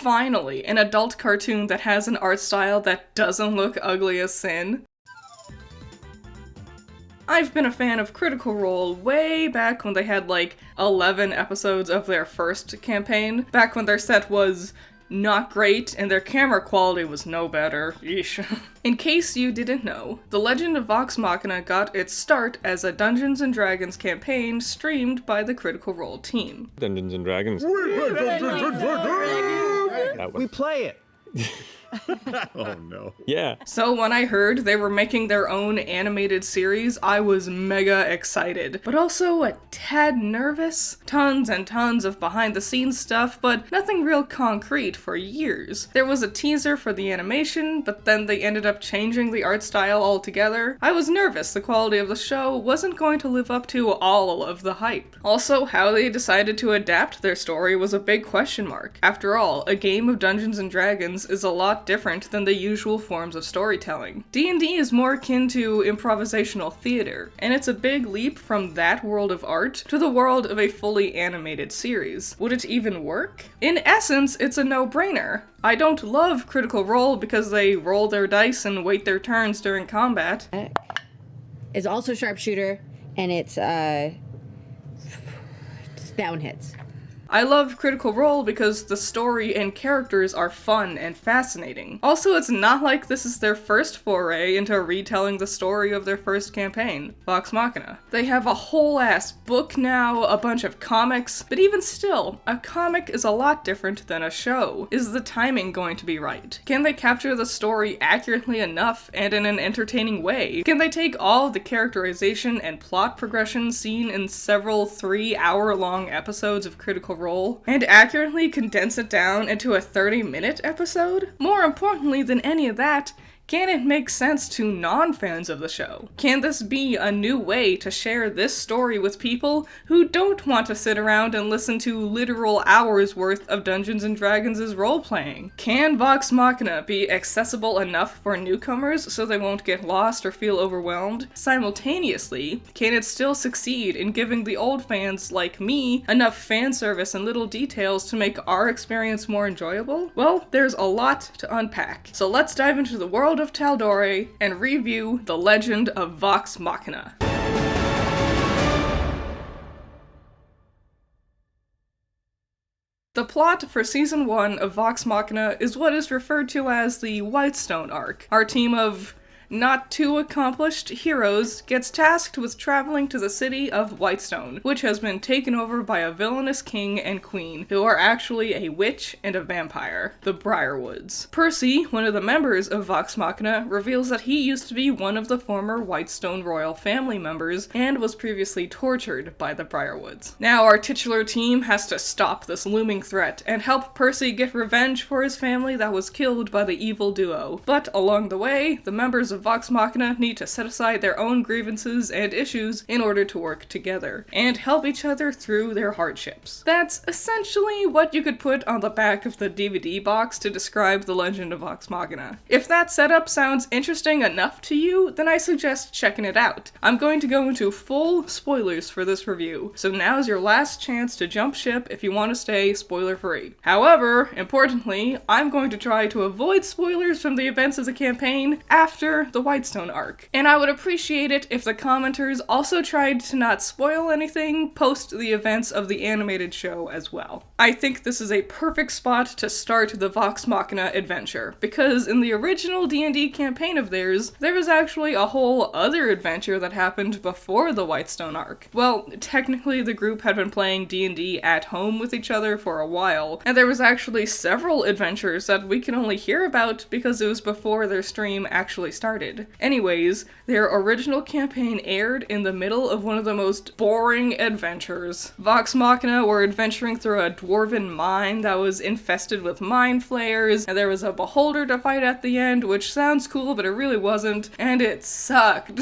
Finally, an adult cartoon that has an art style that doesn't look ugly as sin. I've been a fan of Critical Role way back when they had like 11 episodes of their first campaign, back when their set was not great and their camera quality was no better. Yeesh. In case you didn't know, The Legend of Vox Machina got its start as a Dungeons & Dragons campaign streamed by the Critical Role team. Dungeons and Dragons. We play it. Oh no. Yeah. So when I heard they were making their own animated series, I was mega excited, but also a tad nervous. Tons and tons of behind-the-scenes stuff, but nothing real concrete for years. There was a teaser for the animation, but then they ended up changing the art style altogether. I was nervous the quality of the show wasn't going to live up to all of the hype. Also, how they decided to adapt their story was a big question mark. After all, a game of Dungeons & Dragons is a lot different than the usual forms of storytelling. D&D is more akin to improvisational theater, and it's a big leap from that world of art to the world of a fully animated series. Would it even work? In essence, it's a no-brainer. I don't love Critical Role because they roll their dice and wait their turns during combat. It's also sharpshooter, and it's down hits. I love Critical Role because the story and characters are fun and fascinating. Also, it's not like this is their first foray into retelling the story of their first campaign, Vox Machina. They have a whole ass book now, a bunch of comics, but even still, a comic is a lot different than a show. Is the timing going to be right? Can they capture the story accurately enough and in an entertaining way? Can they take all the characterization and plot progression seen in several 3-hour-long episodes of Critical Role and accurately condense it down into a 30-minute episode? More importantly than any of that, can it make sense to non-fans of the show? Can this be a new way to share this story with people who don't want to sit around and listen to literal hours worth of Dungeons & Dragons' role-playing? Can Vox Machina be accessible enough for newcomers so they won't get lost or feel overwhelmed? Simultaneously, can it still succeed in giving the old fans like me enough fan service and little details to make our experience more enjoyable? Well, there's a lot to unpack. So let's dive into the world of Tal'Dorei and review The Legend of Vox Machina. The plot for Season 1 of Vox Machina is what is referred to as the Whitestone arc. Our team of not too accomplished heroes gets tasked with traveling to the city of Whitestone, which has been taken over by a villainous king and queen, who are actually a witch and a vampire, the Briarwoods. Percy, one of the members of Vox Machina, reveals that he used to be one of the former Whitestone royal family members and was previously tortured by the Briarwoods. Now our titular team has to stop this looming threat and help Percy get revenge for his family that was killed by the evil duo. But along the way, the members of Vox Machina need to set aside their own grievances and issues in order to work together, and help each other through their hardships. That's essentially what you could put on the back of the DVD box to describe The Legend of Vox Machina. If that setup sounds interesting enough to you, then I suggest checking it out. I'm going to go into full spoilers for this review, so now's your last chance to jump ship if you want to stay spoiler-free. However, importantly, I'm going to try to avoid spoilers from the events of the campaign after the Whitestone arc. And I would appreciate it if the commenters also tried to not spoil anything post the events of the animated show as well. I think this is a perfect spot to start the Vox Machina adventure, because in the original D&D campaign of theirs, there was actually a whole other adventure that happened before the Whitestone arc. Well, technically the group had been playing D&D at home with each other for a while, and there was actually several adventures that we can only hear about because it was before their stream actually started. Anyways, their original campaign aired in the middle of one of the most boring adventures. Vox Machina were adventuring through a dwarven mine that was infested with mind flayers, and there was a beholder to fight at the end, which sounds cool, but it really wasn't, and it sucked.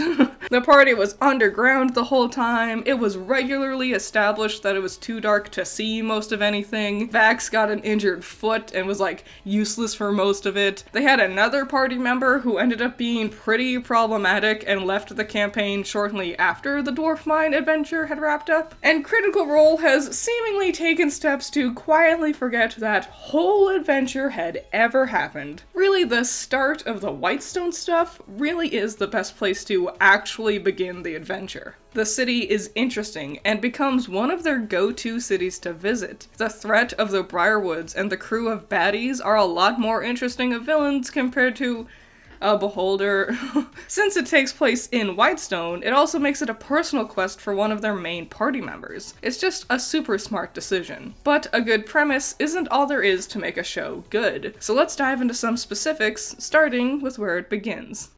The party was underground the whole time. It was regularly established that it was too dark to see most of anything. Vax got an injured foot and was like useless for most of it. They had another party member who ended up being pretty problematic and left the campaign shortly after the Dwarf Mine adventure had wrapped up. And Critical Role has seemingly taken steps to quietly forget that whole adventure had ever happened. Really, the start of the Whitestone stuff really is the best place to actually begin the adventure. The city is interesting and becomes one of their go-to cities to visit. The threat of the Briarwoods and the crew of baddies are a lot more interesting of villains compared to a beholder. Since it takes place in Whitestone, it also makes it a personal quest for one of their main party members. It's just a super smart decision. But a good premise isn't all there is to make a show good. So let's dive into some specifics, starting with where it begins.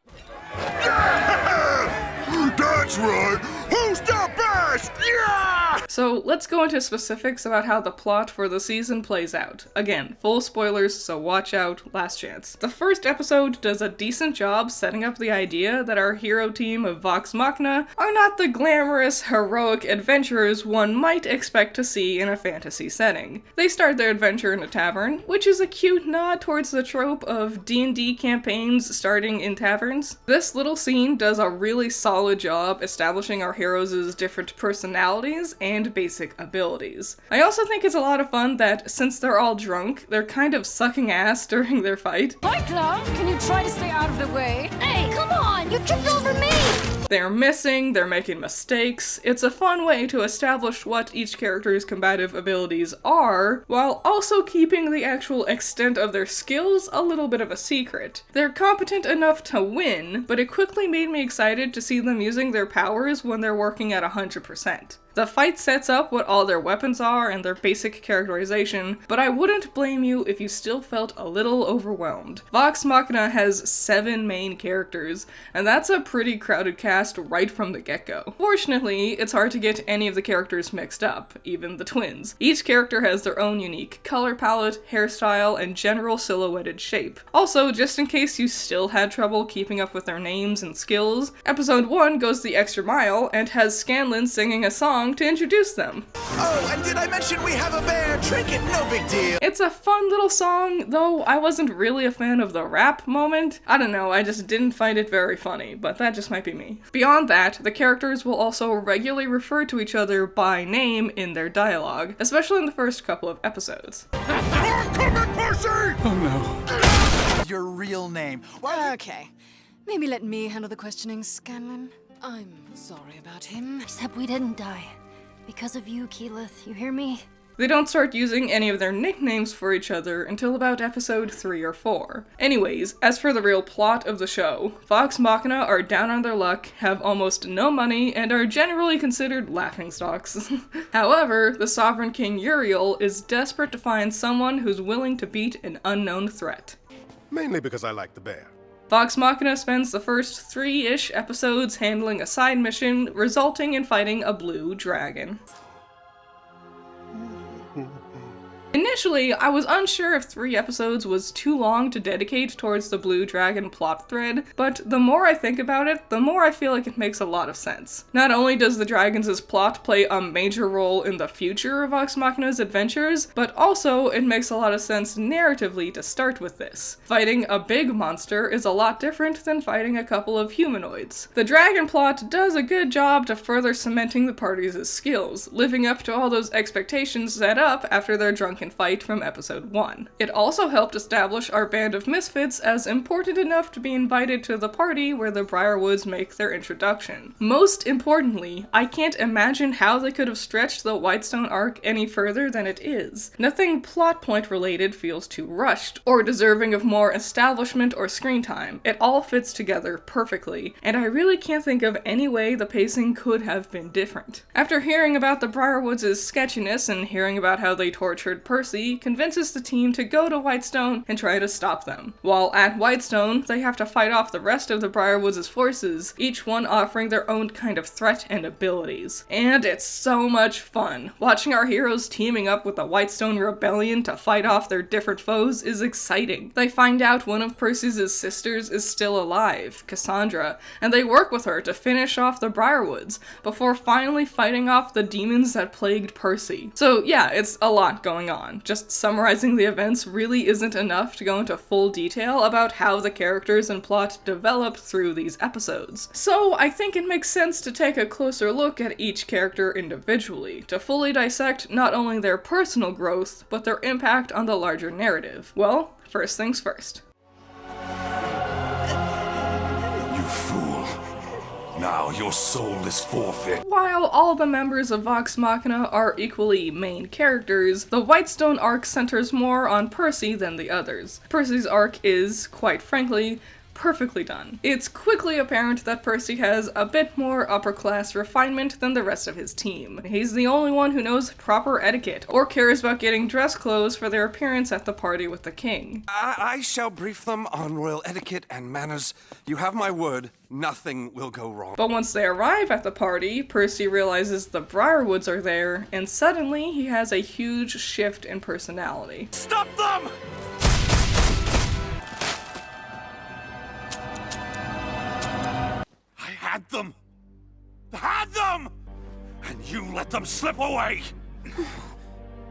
That's right! Who's the best? Yeah! So let's go into specifics about how the plot for the season plays out. Again, full spoilers, so watch out, last chance. The first episode does a decent job setting up the idea that our hero team of Vox Machina are not the glamorous, heroic adventurers one might expect to see in a fantasy setting. They start their adventure in a tavern, which is a cute nod towards the trope of D&D campaigns starting in taverns. This little scene does a really solid job establishing our heroes' different personalities and basic abilities. I also think it's a lot of fun that since they're all drunk, they're kind of sucking ass during their fight. Pike, love, can you try to stay out of the way? Hey, come on, you tripped over me! They're missing, they're making mistakes. It's a fun way to establish what each character's combative abilities are, while also keeping the actual extent of their skills a little bit of a secret. They're competent enough to win, but it quickly made me excited to see them using their powers when they're working at 100%. The fight sets up what all their weapons are and their basic characterization, but I wouldn't blame you if you still felt a little overwhelmed. Vox Machina has 7 main characters, and that's a pretty crowded cast right from the get-go. Fortunately, it's hard to get any of the characters mixed up, even the twins. Each character has their own unique color palette, hairstyle, and general silhouetted shape. Also, just in case you still had trouble keeping up with their names and skills, episode 1 goes the extra mile and has Scanlan singing a song to introduce them. Oh, and did I mention we have a bear trinket? No big deal. It's a fun little song, though I wasn't really a fan of the rap moment. I don't know, I just didn't find it very funny, but that just might be me. Beyond that, the characters will also regularly refer to each other by name in their dialogue, especially in the first couple of episodes. I'm coming, Percy! Oh no. Your real name. Okay, maybe let me handle the questioning, Scanlan. I'm sorry about him. Except we didn't die. Because of you, Keyleth, you hear me? They don't start using any of their nicknames for each other until about episode 3 or 4. Anyways, as for the real plot of the show, Vox Machina are down on their luck, have almost no money, and are generally considered laughingstocks. However, the Sovereign King Uriel is desperate to find someone who's willing to beat an unknown threat. Mainly because I like the bear. Vox Machina spends the first 3-ish episodes handling a side mission, resulting in fighting a blue dragon. Initially, I was unsure if 3 episodes was too long to dedicate towards the Blue Dragon plot thread, but the more I think about it, the more I feel like it makes a lot of sense. Not only does the Dragons' plot play a major role in the future of Vox Machina's adventures, but also it makes a lot of sense narratively to start with this. Fighting a big monster is a lot different than fighting a couple of humanoids. The dragon plot does a good job to further cementing the party's skills, living up to all those expectations set up after their drunken fight from episode 1. It also helped establish our band of misfits as important enough to be invited to the party where the Briarwoods make their introduction. Most importantly, I can't imagine how they could have stretched the Whitestone arc any further than it is. Nothing plot point related feels too rushed, or deserving of more establishment or screen time. It all fits together perfectly, and I really can't think of any way the pacing could have been different. After hearing about the Briarwoods' sketchiness and hearing about how they tortured Percy Percy convinces the team to go to Whitestone and try to stop them. While at Whitestone, they have to fight off the rest of the Briarwoods' forces, each one offering their own kind of threat and abilities. And it's so much fun. Watching our heroes teaming up with the Whitestone Rebellion to fight off their different foes is exciting. They find out one of Percy's sisters is still alive, Cassandra, and they work with her to finish off the Briarwoods before finally fighting off the demons that plagued Percy. So yeah, it's a lot going on. Just summarizing the events really isn't enough to go into full detail about how the characters and plot developed through these episodes. So I think it makes sense to take a closer look at each character individually, to fully dissect not only their personal growth, but their impact on the larger narrative. Well, first things first. You fool. Now your soul is forfeit. While all the members of Vox Machina are equally main characters, the Whitestone arc centers more on Percy than the others. Percy's arc is, quite frankly, perfectly done. It's quickly apparent that Percy has a bit more upper-class refinement than the rest of his team. He's the only one who knows proper etiquette, or cares about getting dress clothes for their appearance at the party with the king. I shall brief them on royal etiquette and manners. You have my word, nothing will go wrong. But once they arrive at the party, Percy realizes the Briarwoods are there, and suddenly he has a huge shift in personality. Stop them! Had them! Had them! And you let them slip away!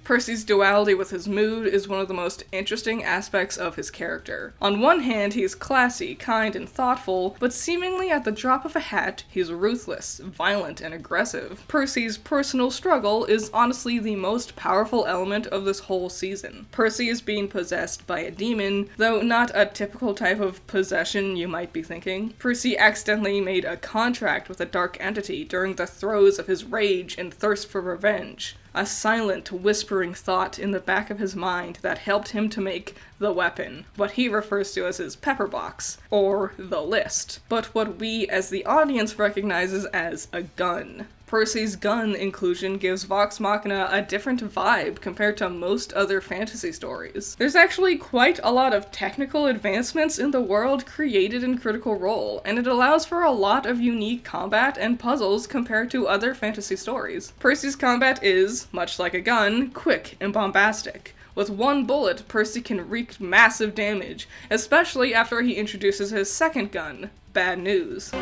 Percy's duality with his mood is one of the most interesting aspects of his character. On one hand, he's classy, kind, and thoughtful, but seemingly at the drop of a hat, he's ruthless, violent, and aggressive. Percy's personal struggle is honestly the most powerful element of this whole season. Percy is being possessed by a demon, though not a typical type of possession you might be thinking. Percy accidentally made a contract with a dark entity during the throes of his rage and thirst for revenge. A silent, whispering thought in the back of his mind that helped him to make the weapon, what he refers to as his pepper box, or the list, but what we as the audience recognizes as a gun. Percy's gun inclusion gives Vox Machina a different vibe compared to most other fantasy stories. There's actually quite a lot of technical advancements in the world created in Critical Role, and it allows for a lot of unique combat and puzzles compared to other fantasy stories. Percy's combat is, much like a gun, quick and bombastic. With one bullet, Percy can wreak massive damage, especially after he introduces his second gun, Bad News.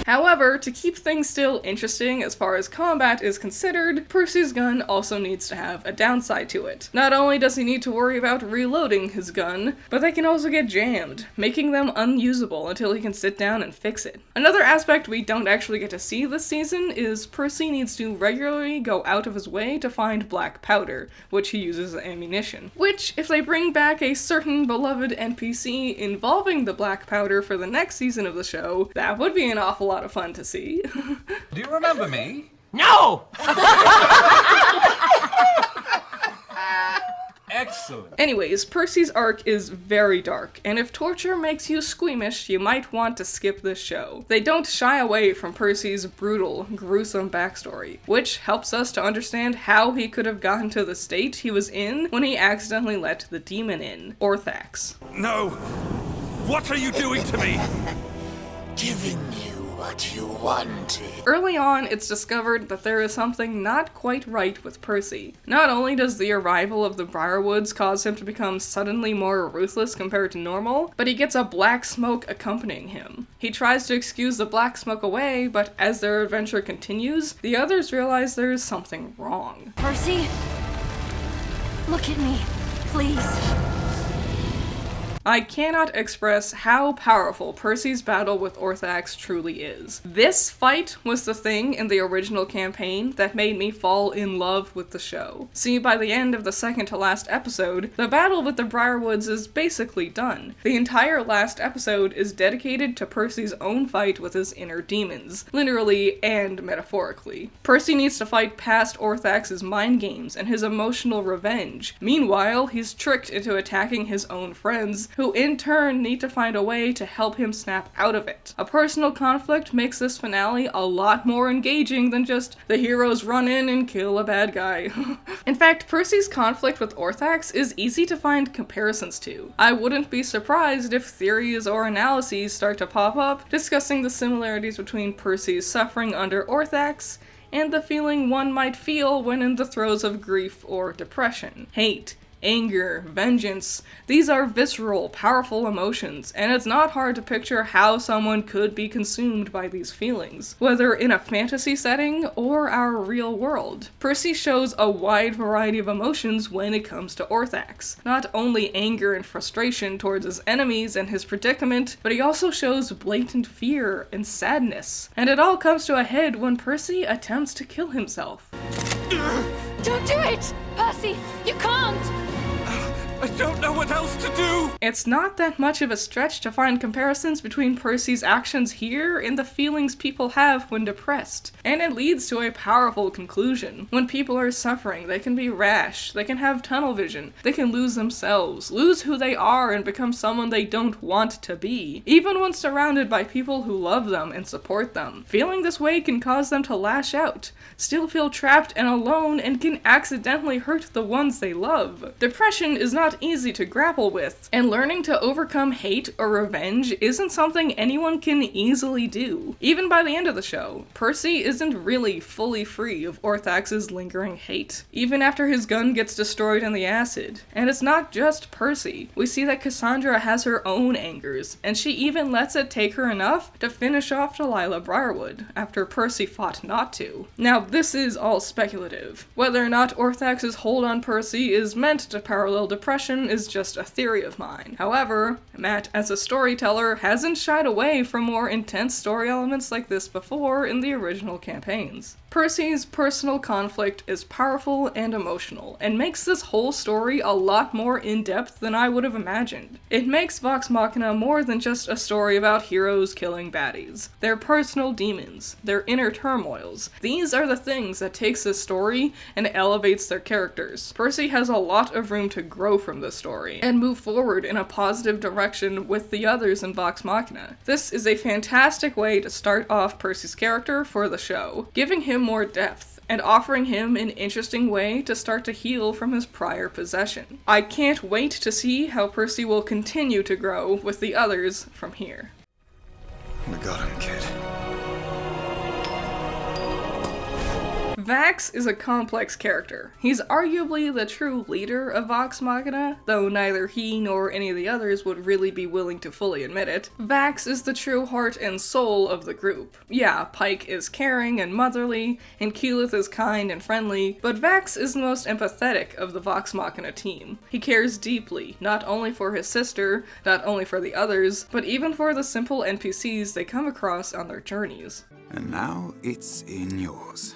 However, to keep things still interesting as far as combat is considered, Percy's gun also needs to have a downside to it. Not only does he need to worry about reloading his gun, but they can also get jammed, making them unusable until he can sit down and fix it. Another aspect we don't actually get to see this season is Percy needs to regularly go out of his way to find black powder, which he uses as ammunition. Which, if they bring back a certain beloved NPC involving the black powder for the next season of the show, that would be an awful lot of fun to see. Do you remember me? No! Excellent. Anyways, Percy's arc is very dark, and if torture makes you squeamish, you might want to skip this show. They don't shy away from Percy's brutal, gruesome backstory, which helps us to understand how he could have gotten to the state he was in when he accidentally let the demon in, Orthax. No! What are you doing to me? Giving you what you wanted. Early on, it's discovered that there is something not quite right with Percy. Not only does the arrival of the Briarwoods cause him to become suddenly more ruthless compared to normal, but he gets a black smoke accompanying him. He tries to excuse the black smoke away, but as their adventure continues, the others realize there is something wrong. Percy? Look at me, please. I cannot express how powerful Percy's battle with Orthax truly is. This fight was the thing in the original campaign that made me fall in love with the show. See, by the end of the second to last episode, the battle with the Briarwoods is basically done. The entire last episode is dedicated to Percy's own fight with his inner demons, literally and metaphorically. Percy needs to fight past Orthax's mind games and his emotional revenge. Meanwhile, he's tricked into attacking his own friends who in turn need to find a way to help him snap out of it. A personal conflict makes this finale a lot more engaging than just the heroes run in and kill a bad guy. In fact, Percy's conflict with Orthax is easy to find comparisons to. I wouldn't be surprised if theories or analyses start to pop up discussing the similarities between Percy's suffering under Orthax and the feeling one might feel when in the throes of grief or depression. Hate, anger, vengeance, these are visceral, powerful emotions, and it's not hard to picture how someone could be consumed by these feelings, whether in a fantasy setting or our real world. Percy shows a wide variety of emotions when it comes to Orthax. Not only anger and frustration towards his enemies and his predicament, but he also shows blatant fear and sadness. And it all comes to a head when Percy attempts to kill himself. Don't do it! Percy, you can't! I don't know what else to do! It's not that much of a stretch to find comparisons between Percy's actions here and the feelings people have when depressed, and it leads to a powerful conclusion. When people are suffering, they can be rash, they can have tunnel vision, they can lose themselves, lose who they are and become someone they don't want to be, even when surrounded by people who love them and support them. Feeling this way can cause them to lash out, still feel trapped and alone, and can accidentally hurt the ones they love. Depression is not easy to grapple with, and learning to overcome hate or revenge isn't something anyone can easily do. Even by the end of the show, Percy isn't really fully free of Orthax's lingering hate, even after his gun gets destroyed in the acid. And it's not just Percy. We see that Cassandra has her own angers, and she even lets it take her enough to finish off Delilah Briarwood, after Percy fought not to. Now, this is all speculative. Whether or not Orthax's hold on Percy is meant to parallel depression is just a theory of mine. However, Matt, as a storyteller, hasn't shied away from more intense story elements like this before in the original campaigns. Percy's personal conflict is powerful and emotional, and makes this whole story a lot more in-depth than I would have imagined. It makes Vox Machina more than just a story about heroes killing baddies. Their personal demons, their inner turmoils, these are the things that takes this story and elevates their characters. Percy has a lot of room to grow from this story, and move forward in a positive direction with the others in Vox Machina. This is a fantastic way to start off Percy's character for the show, giving him more depth, and offering him an interesting way to start to heal from his prior possession. I can't wait to see how Percy will continue to grow with the others from here. We got him, kid. Vax is a complex character. He's arguably the true leader of Vox Machina, though neither he nor any of the others would really be willing to fully admit it. Vax is the true heart and soul of the group. Yeah, Pike is caring and motherly, and Keyleth is kind and friendly, but Vax is the most empathetic of the Vox Machina team. He cares deeply, not only for his sister, not only for the others, but even for the simple NPCs they come across on their journeys. And now it's in yours.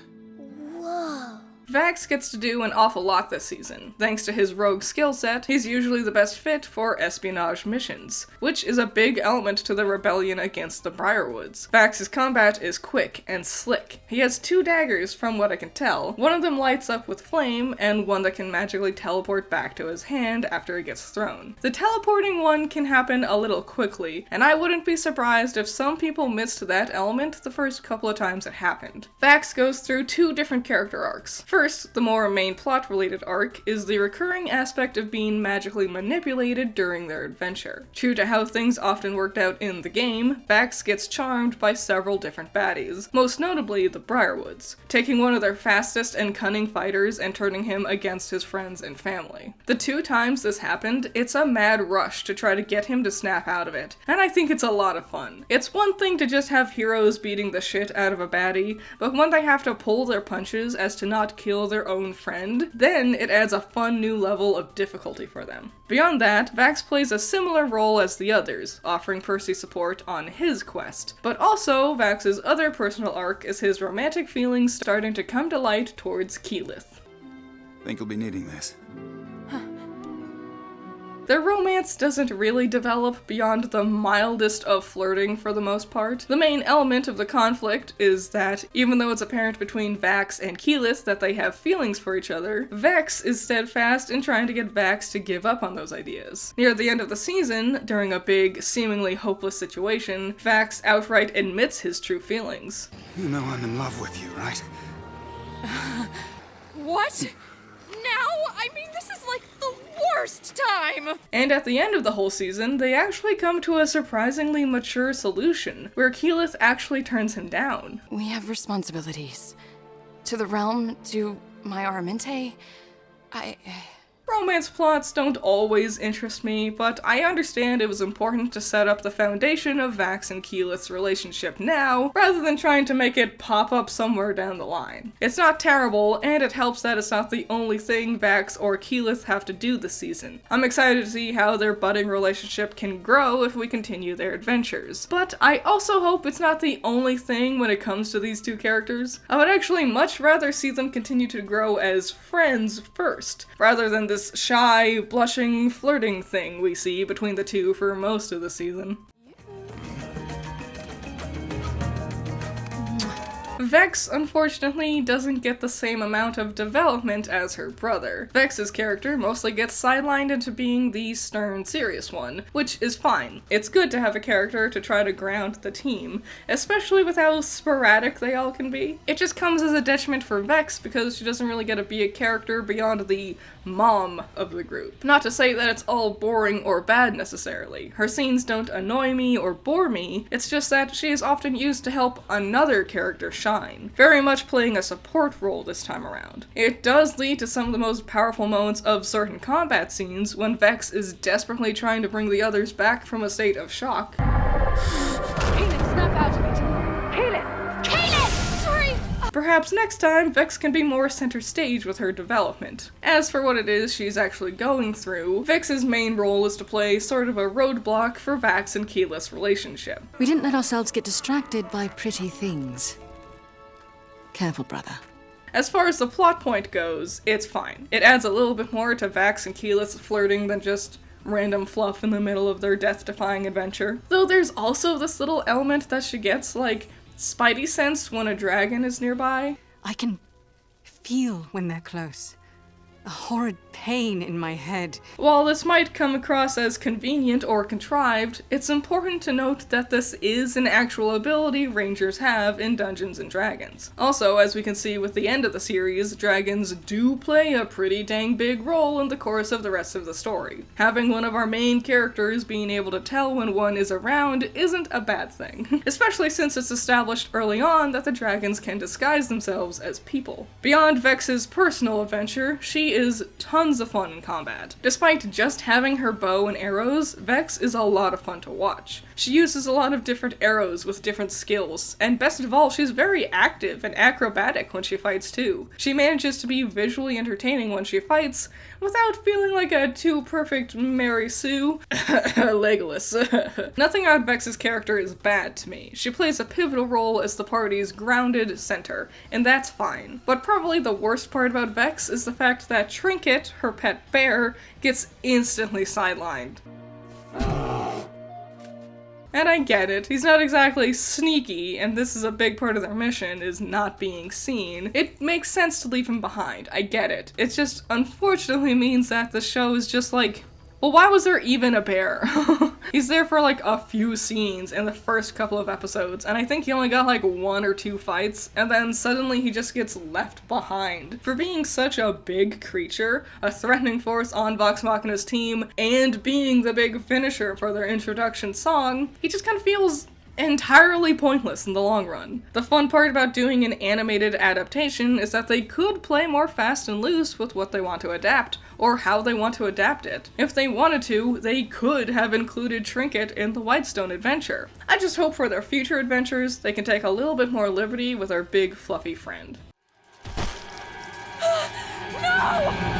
Vax gets to do an awful lot this season. Thanks to his rogue skill set, he's usually the best fit for espionage missions, which is a big element to the rebellion against the Briarwoods. Vax's combat is quick and slick. He has 2 daggers from what I can tell. One of them lights up with flame, and one that can magically teleport back to his hand after it gets thrown. The teleporting one can happen a little quickly, and I wouldn't be surprised if some people missed that element the first couple of times it happened. Vax goes through 2 different character arcs. First, the more main plot-related arc is the recurring aspect of being magically manipulated during their adventure. True to how things often worked out in the game, Vax gets charmed by several different baddies, most notably the Briarwoods, taking one of their fastest and cunning fighters and turning him against his friends and family. The 2 times this happened, it's a mad rush to try to get him to snap out of it, and I think it's a lot of fun. It's one thing to just have heroes beating the shit out of a baddie, but when they have to pull their punches as to not kill their own friend, then it adds a fun new level of difficulty for them. Beyond that, Vax plays a similar role as the others, offering Percy support on his quest. But also, Vax's other personal arc is his romantic feelings starting to come to light towards Keyleth. Think you'll be needing this. Their romance doesn't really develop beyond the mildest of flirting for the most part. The main element of the conflict is that even though it's apparent between Vax and Keyleth that they have feelings for each other, Vex is steadfast in trying to get Vax to give up on those ideas. Near the end of the season, during a big, seemingly hopeless situation, Vax outright admits his true feelings. You know I'm in love with you, right? What? Now? I mean, this is like the worst time! And at the end of the whole season, they actually come to a surprisingly mature solution, where Keyleth actually turns him down. We have responsibilities. To the realm, to my Aramente. Romance plots don't always interest me, but I understand it was important to set up the foundation of Vax and Keyleth's relationship now, rather than trying to make it pop up somewhere down the line. It's not terrible, and it helps that it's not the only thing Vax or Keyleth have to do this season. I'm excited to see how their budding relationship can grow if we continue their adventures. But I also hope it's not the only thing when it comes to these two characters. I would actually much rather see them continue to grow as friends first, rather than this shy, blushing, flirting thing we see between the two for most of the season. Vex, unfortunately, doesn't get the same amount of development as her brother. Vex's character mostly gets sidelined into being the stern, serious one, which is fine. It's good to have a character to try to ground the team, especially with how sporadic they all can be. It just comes as a detriment for Vex because she doesn't really get to be a character beyond the mom of the group. Not to say that it's all boring or bad necessarily. Her scenes don't annoy me or bore me, it's just that she is often used to help another character shine, very much playing a support role this time around. It does lead to some of the most powerful moments of certain combat scenes when Vex is desperately trying to bring the others back from a state of shock. Snap out of it! Caleb! Caleb! Sorry! Perhaps next time, Vex can be more center stage with her development. As for what it is she's actually going through, Vex's main role is to play sort of a roadblock for Vax and Keyleth's relationship. We didn't let ourselves get distracted by pretty things. Careful, brother. As far as the plot point goes, it's fine. It adds a little bit more to Vax and Keyleth's flirting than just random fluff in the middle of their death-defying adventure. Though there's also this little element that she gets, like spidey sense when a dragon is nearby. I can feel when they're close. A horrid pain in my head. While this might come across as convenient or contrived, it's important to note that this is an actual ability rangers have in Dungeons & Dragons. Also, as we can see with the end of the series, dragons do play a pretty dang big role in the course of the rest of the story. Having one of our main characters being able to tell when one is around isn't a bad thing, especially since it's established early on that the dragons can disguise themselves as people. Beyond Vex's personal adventure, she is tons of fun in combat. Despite just having her bow and arrows, Vex is a lot of fun to watch. She uses a lot of different arrows with different skills, and best of all, she's very active and acrobatic when she fights too. She manages to be visually entertaining when she fights, without feeling like a too perfect Mary Sue. Legolas. Nothing about Vex's character is bad to me. She plays a pivotal role as the party's grounded center, and that's fine. But probably the worst part about Vex is the fact that Trinket, her pet bear, gets instantly sidelined. And I get it, he's not exactly sneaky, and this is a big part of their mission, is not being seen. It makes sense to leave him behind, I get it. It just unfortunately means that the show is just like, well, why was there even a bear? He's there for like a few scenes in the first couple of episodes, and I think he only got like 1 or 2 fights, and then suddenly he just gets left behind. For being such a big creature, a threatening force on Vox Machina's team, and being the big finisher for their introduction song, he just kind of feels entirely pointless in the long run. The fun part about doing an animated adaptation is that they could play more fast and loose with what they want to adapt, or how they want to adapt it. If they wanted to, they could have included Trinket in the Whitestone adventure. I just hope for their future adventures, they can take a little bit more liberty with our big fluffy friend. No!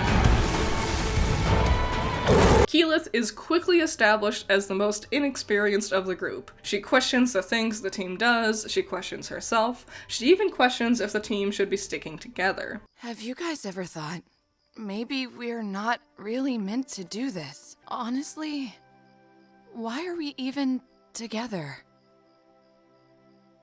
Keyleth is quickly established as the most inexperienced of the group. She questions the things the team does, she questions herself, she even questions if the team should be sticking together. Have you guys ever thought maybe we're not really meant to do this. Honestly, why are we even together?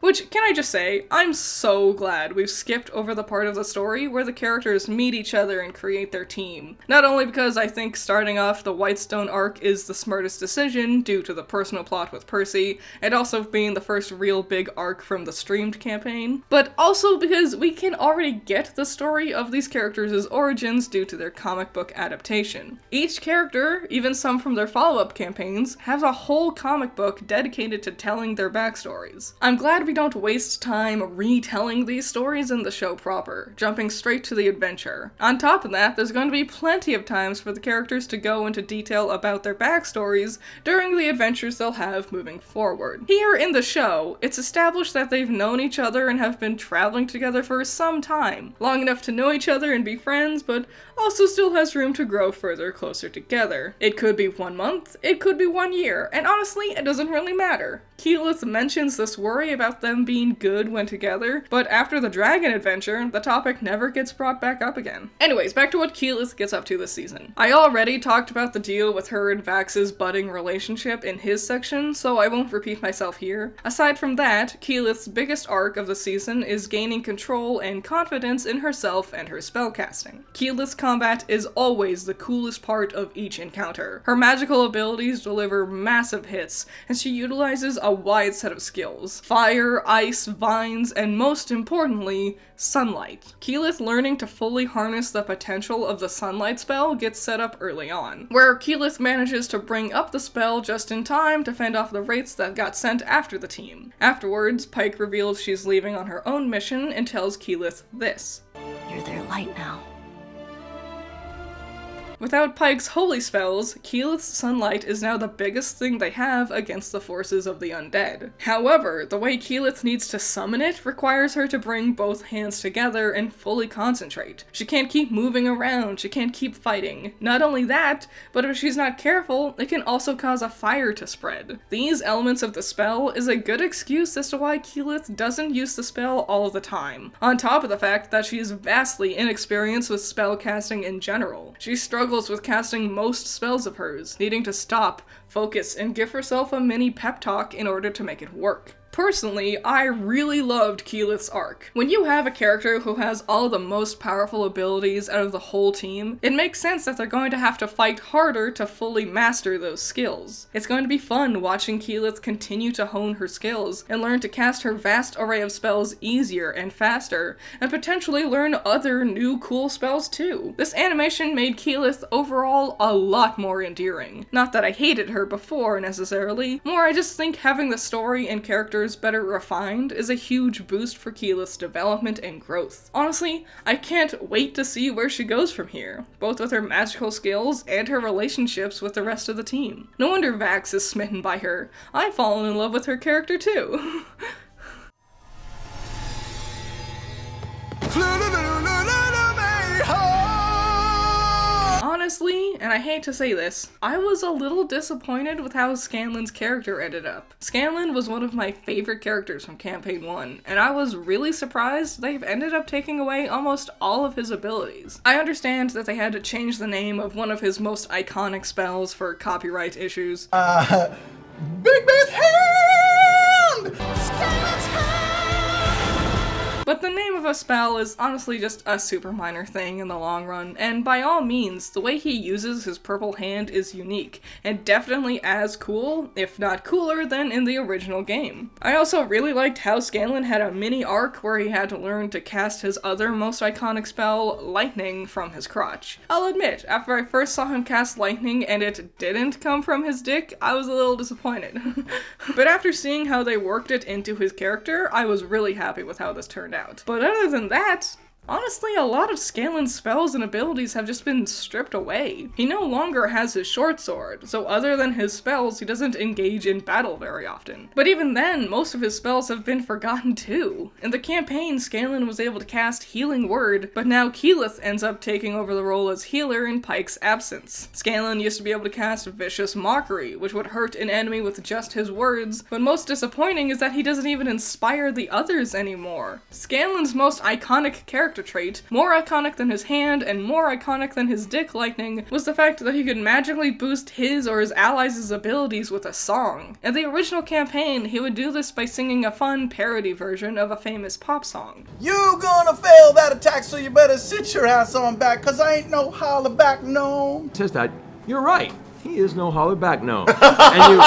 Which, can I just say, I'm so glad we've skipped over the part of the story where the characters meet each other and create their team. Not only because I think starting off the Whitestone arc is the smartest decision due to the personal plot with Percy, and also being the first real big arc from the streamed campaign, but also because we can already get the story of these characters' origins due to their comic book adaptation. Each character, even some from their follow-up campaigns, has a whole comic book dedicated to telling their backstories. I'm glad we don't waste time retelling these stories in the show proper, jumping straight to the adventure. On top of that, there's going to be plenty of times for the characters to go into detail about their backstories during the adventures they'll have moving forward. Here in the show, it's established that they've known each other and have been traveling together for some time, long enough to know each other and be friends, but also still has room to grow further closer together. It could be 1 month, it could be 1 year, and honestly, it doesn't really matter. Keyleth mentions this worry about them being good when together, but after the dragon adventure, the topic never gets brought back up again. Anyways, back to what Keyleth gets up to this season. I already talked about the deal with her and Vax's budding relationship in his section, so I won't repeat myself here. Aside from that, Keyleth's biggest arc of the season is gaining control and confidence in herself and her spellcasting. Keyleth's combat is always the coolest part of each encounter. Her magical abilities deliver massive hits, and she utilizes a wide set of skills: fire, ice, vines, and most importantly, sunlight. Keyleth learning to fully harness the potential of the sunlight spell gets set up early on, where Keyleth manages to bring up the spell just in time to fend off the wraiths that got sent after the team. Afterwards, Pike reveals she's leaving on her own mission and tells Keyleth this: You're their light now. Without Pike's holy spells, Keyleth's sunlight is now the biggest thing they have against the forces of the undead. However, the way Keyleth needs to summon it requires her to bring both hands together and fully concentrate. She can't keep moving around, she can't keep fighting. Not only that, but if she's not careful, it can also cause a fire to spread. These elements of the spell is a good excuse as to why Keyleth doesn't use the spell all the time, on top of the fact that she's vastly inexperienced with spell casting in general. She struggles with casting most spells of hers, needing to stop, focus, and give herself a mini pep talk in order to make it work. Personally, I really loved Keyleth's arc. When you have a character who has all the most powerful abilities out of the whole team, it makes sense that they're going to have to fight harder to fully master those skills. It's going to be fun watching Keyleth continue to hone her skills and learn to cast her vast array of spells easier and faster, and potentially learn other new cool spells too. This animation made Keyleth overall a lot more endearing. Not that I hated her before necessarily, more I just think having the story and characters better refined is a huge boost for Keyleth's development and growth. Honestly, I can't wait to see where she goes from here, both with her magical skills and her relationships with the rest of the team. No wonder Vax is smitten by her. I've fallen in love with her character too. Honestly, and I hate to say this, I was a little disappointed with how Scanlan's character ended up. Scanlan was one of my favorite characters from Campaign 1, and I was really surprised they've ended up taking away almost all of his abilities. I understand that they had to change the name of one of his most iconic spells for copyright issues. Big Bass Hand! Scanlan's hand! But the name of a spell is honestly just a super minor thing in the long run, and by all means, the way he uses his purple hand is unique, and definitely as cool, if not cooler, than in the original game. I also really liked how Scanlan had a mini arc where he had to learn to cast his other most iconic spell, Lightning, from his crotch. I'll admit, after I first saw him cast Lightning and it didn't come from his dick, I was a little disappointed. But after seeing how they worked it into his character, I was really happy with how this turned out. But other than that, honestly, a lot of Scanlan's spells and abilities have just been stripped away. He no longer has his short sword, so other than his spells, he doesn't engage in battle very often. But even then, most of his spells have been forgotten too. In the campaign, Scanlan was able to cast Healing Word, but now Keyleth ends up taking over the role as healer in Pike's absence. Scanlan used to be able to cast Vicious Mockery, which would hurt an enemy with just his words, but most disappointing is that he doesn't even inspire the others anymore. Scanlan's most iconic character character trait. More iconic than his hand and more iconic than his dick lightning was the fact that he could magically boost his or his allies' abilities with a song. In the original campaign, he would do this by singing a fun parody version of a famous pop song. You gonna fail that attack, so you better sit your ass on back, cause I ain't no holler back gnome. Says that, you're right. He is no holler back gnome. And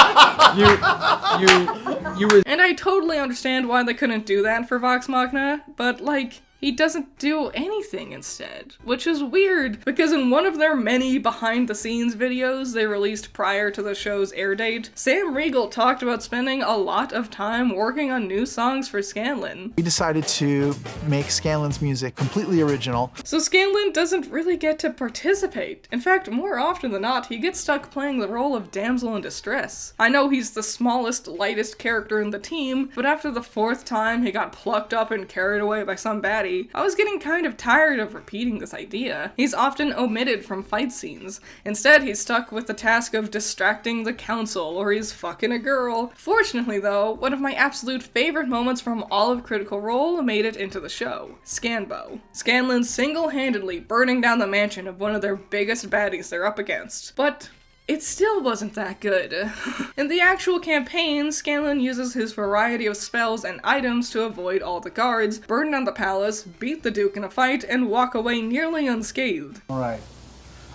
you And I totally understand why they couldn't do that for Vox Machina, but like, he doesn't do anything instead, which is weird, because in one of their many behind-the-scenes videos they released prior to the show's air date, Sam Riegel talked about spending a lot of time working on new songs for Scanlan. We decided to make Scanlan's music completely original. So Scanlan doesn't really get to participate. In fact, more often than not, he gets stuck playing the role of damsel in distress. I know he's the smallest, lightest character in the team, but after the 4th time he got plucked up and carried away by some baddie, I was getting kind of tired of repeating this idea. He's often omitted from fight scenes. Instead, he's stuck with the task of distracting the council, or he's fucking a girl. Fortunately though, one of my absolute favorite moments from all of Critical Role made it into the show. Scanbo. Scanlan single-handedly burning down the mansion of one of their biggest baddies they're up against. But it still wasn't that good. In the actual campaign, Scanlan uses his variety of spells and items to avoid all the guards, burn down the palace, beat the Duke in a fight, and walk away nearly unscathed. Alright.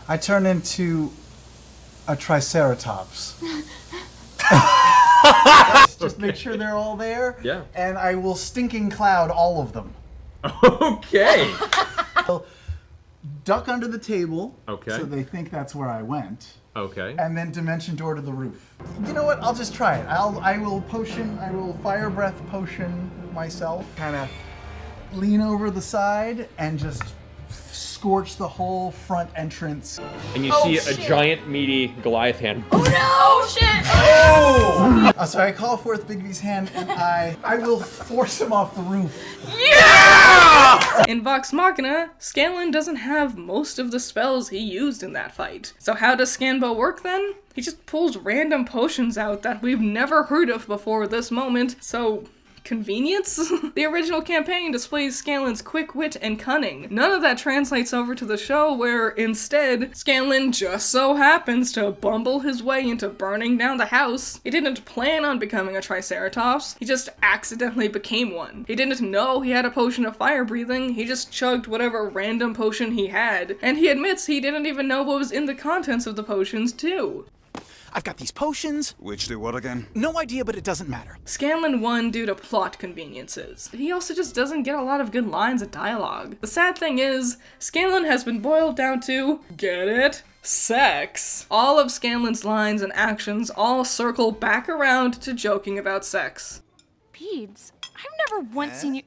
I turn into a Triceratops. Just make sure they're all there. Yeah. And I will stinking cloud all of them. Okay. I'll duck under the table. Okay. So they think that's where I went. Okay. And then dimension door to the roof. You know what? I'll just try it. I will fire breath potion myself. Kind of lean over the side and just scorch the whole front entrance. And you see a giant, meaty Goliath hand. Oh no! Shit! Oh! So I call forth Big V's hand and I will force him off the roof. Yeah! In Vox Machina, Scanlan doesn't have most of the spells he used in that fight. So how does Scanbo work then? He just pulls random potions out that we've never heard of before this moment, so convenience? The original campaign displays Scanlan's quick wit and cunning. None of that translates over to the show, where instead, Scanlan just so happens to bumble his way into burning down the house. He didn't plan on becoming a Triceratops, he just accidentally became one. He didn't know he had a potion of fire breathing, he just chugged whatever random potion he had, and he admits he didn't even know what was in the contents of the potions too. I've got these potions. Which do what again? No idea, but it doesn't matter. Scanlan won due to plot conveniences. He also just doesn't get a lot of good lines of dialogue. The sad thing is, Scanlan has been boiled down to, get it? Sex. All of Scanlan's lines and actions all circle back around to joking about sex. Beads, I've never once seen you.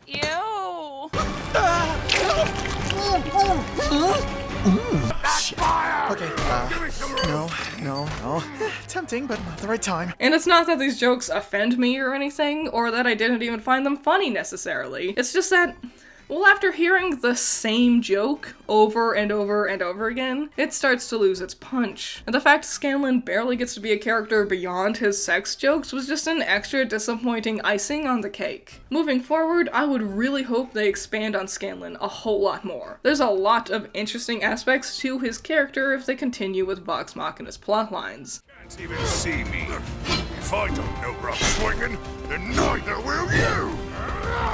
Ew. Okay, no. Tempting, but not the right time. And it's not that these jokes offend me or anything, or that I didn't even find them funny necessarily. It's just that, well, after hearing the same joke over and over and over again, it starts to lose its punch. And the fact Scanlan barely gets to be a character beyond his sex jokes was just an extra disappointing icing on the cake. Moving forward, I would really hope they expand on Scanlan a whole lot more. There's a lot of interesting aspects to his character if they continue with Vox Machina's plotlines. Can't even see me. If I don't know rough swinging, then neither will you.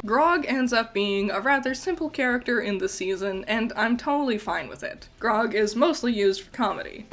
Grog ends up being a rather simple character in the season, and I'm totally fine with it. Grog is mostly used for comedy.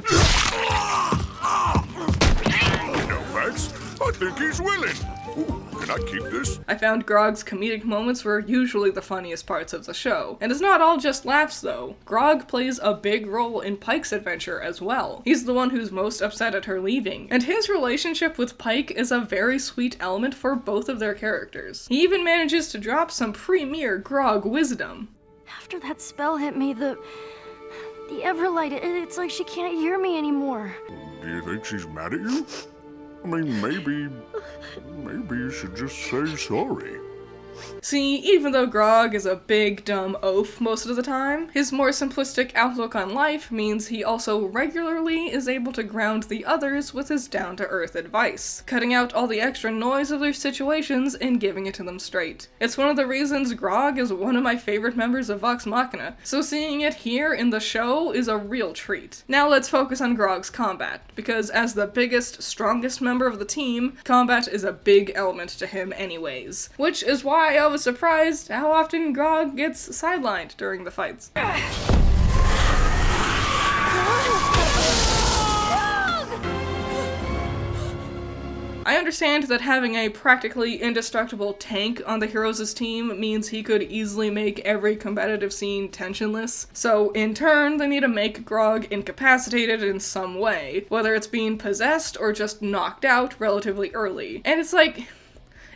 No thanks. I think he's willing. Ooh, can I keep this? I found Grog's comedic moments were usually the funniest parts of the show. And it's not all just laughs though. Grog plays a big role in Pike's Adventure as well. He's the one who's most upset at her leaving, and his relationship with Pike is a very sweet element for both of their characters. He even manages to drop some premier Grog wisdom. After that spell hit me, the Everlight, it's like she can't hear me anymore. Do you think she's mad at you? I mean, maybe you should just say sorry. See, even though Grog is a big, dumb oaf most of the time, his more simplistic outlook on life means he also regularly is able to ground the others with his down-to-earth advice, cutting out all the extra noise of their situations and giving it to them straight. It's one of the reasons Grog is one of my favorite members of Vox Machina, so seeing it here in the show is a real treat. Now let's focus on Grog's combat, because as the biggest, strongest member of the team, combat is a big element to him anyways, which is why I was surprised how often Grog gets sidelined during the fights. I understand that having a practically indestructible tank on the heroes' team means he could easily make every competitive scene tensionless, so in turn they need to make Grog incapacitated in some way, whether it's being possessed or just knocked out relatively early. And it's like,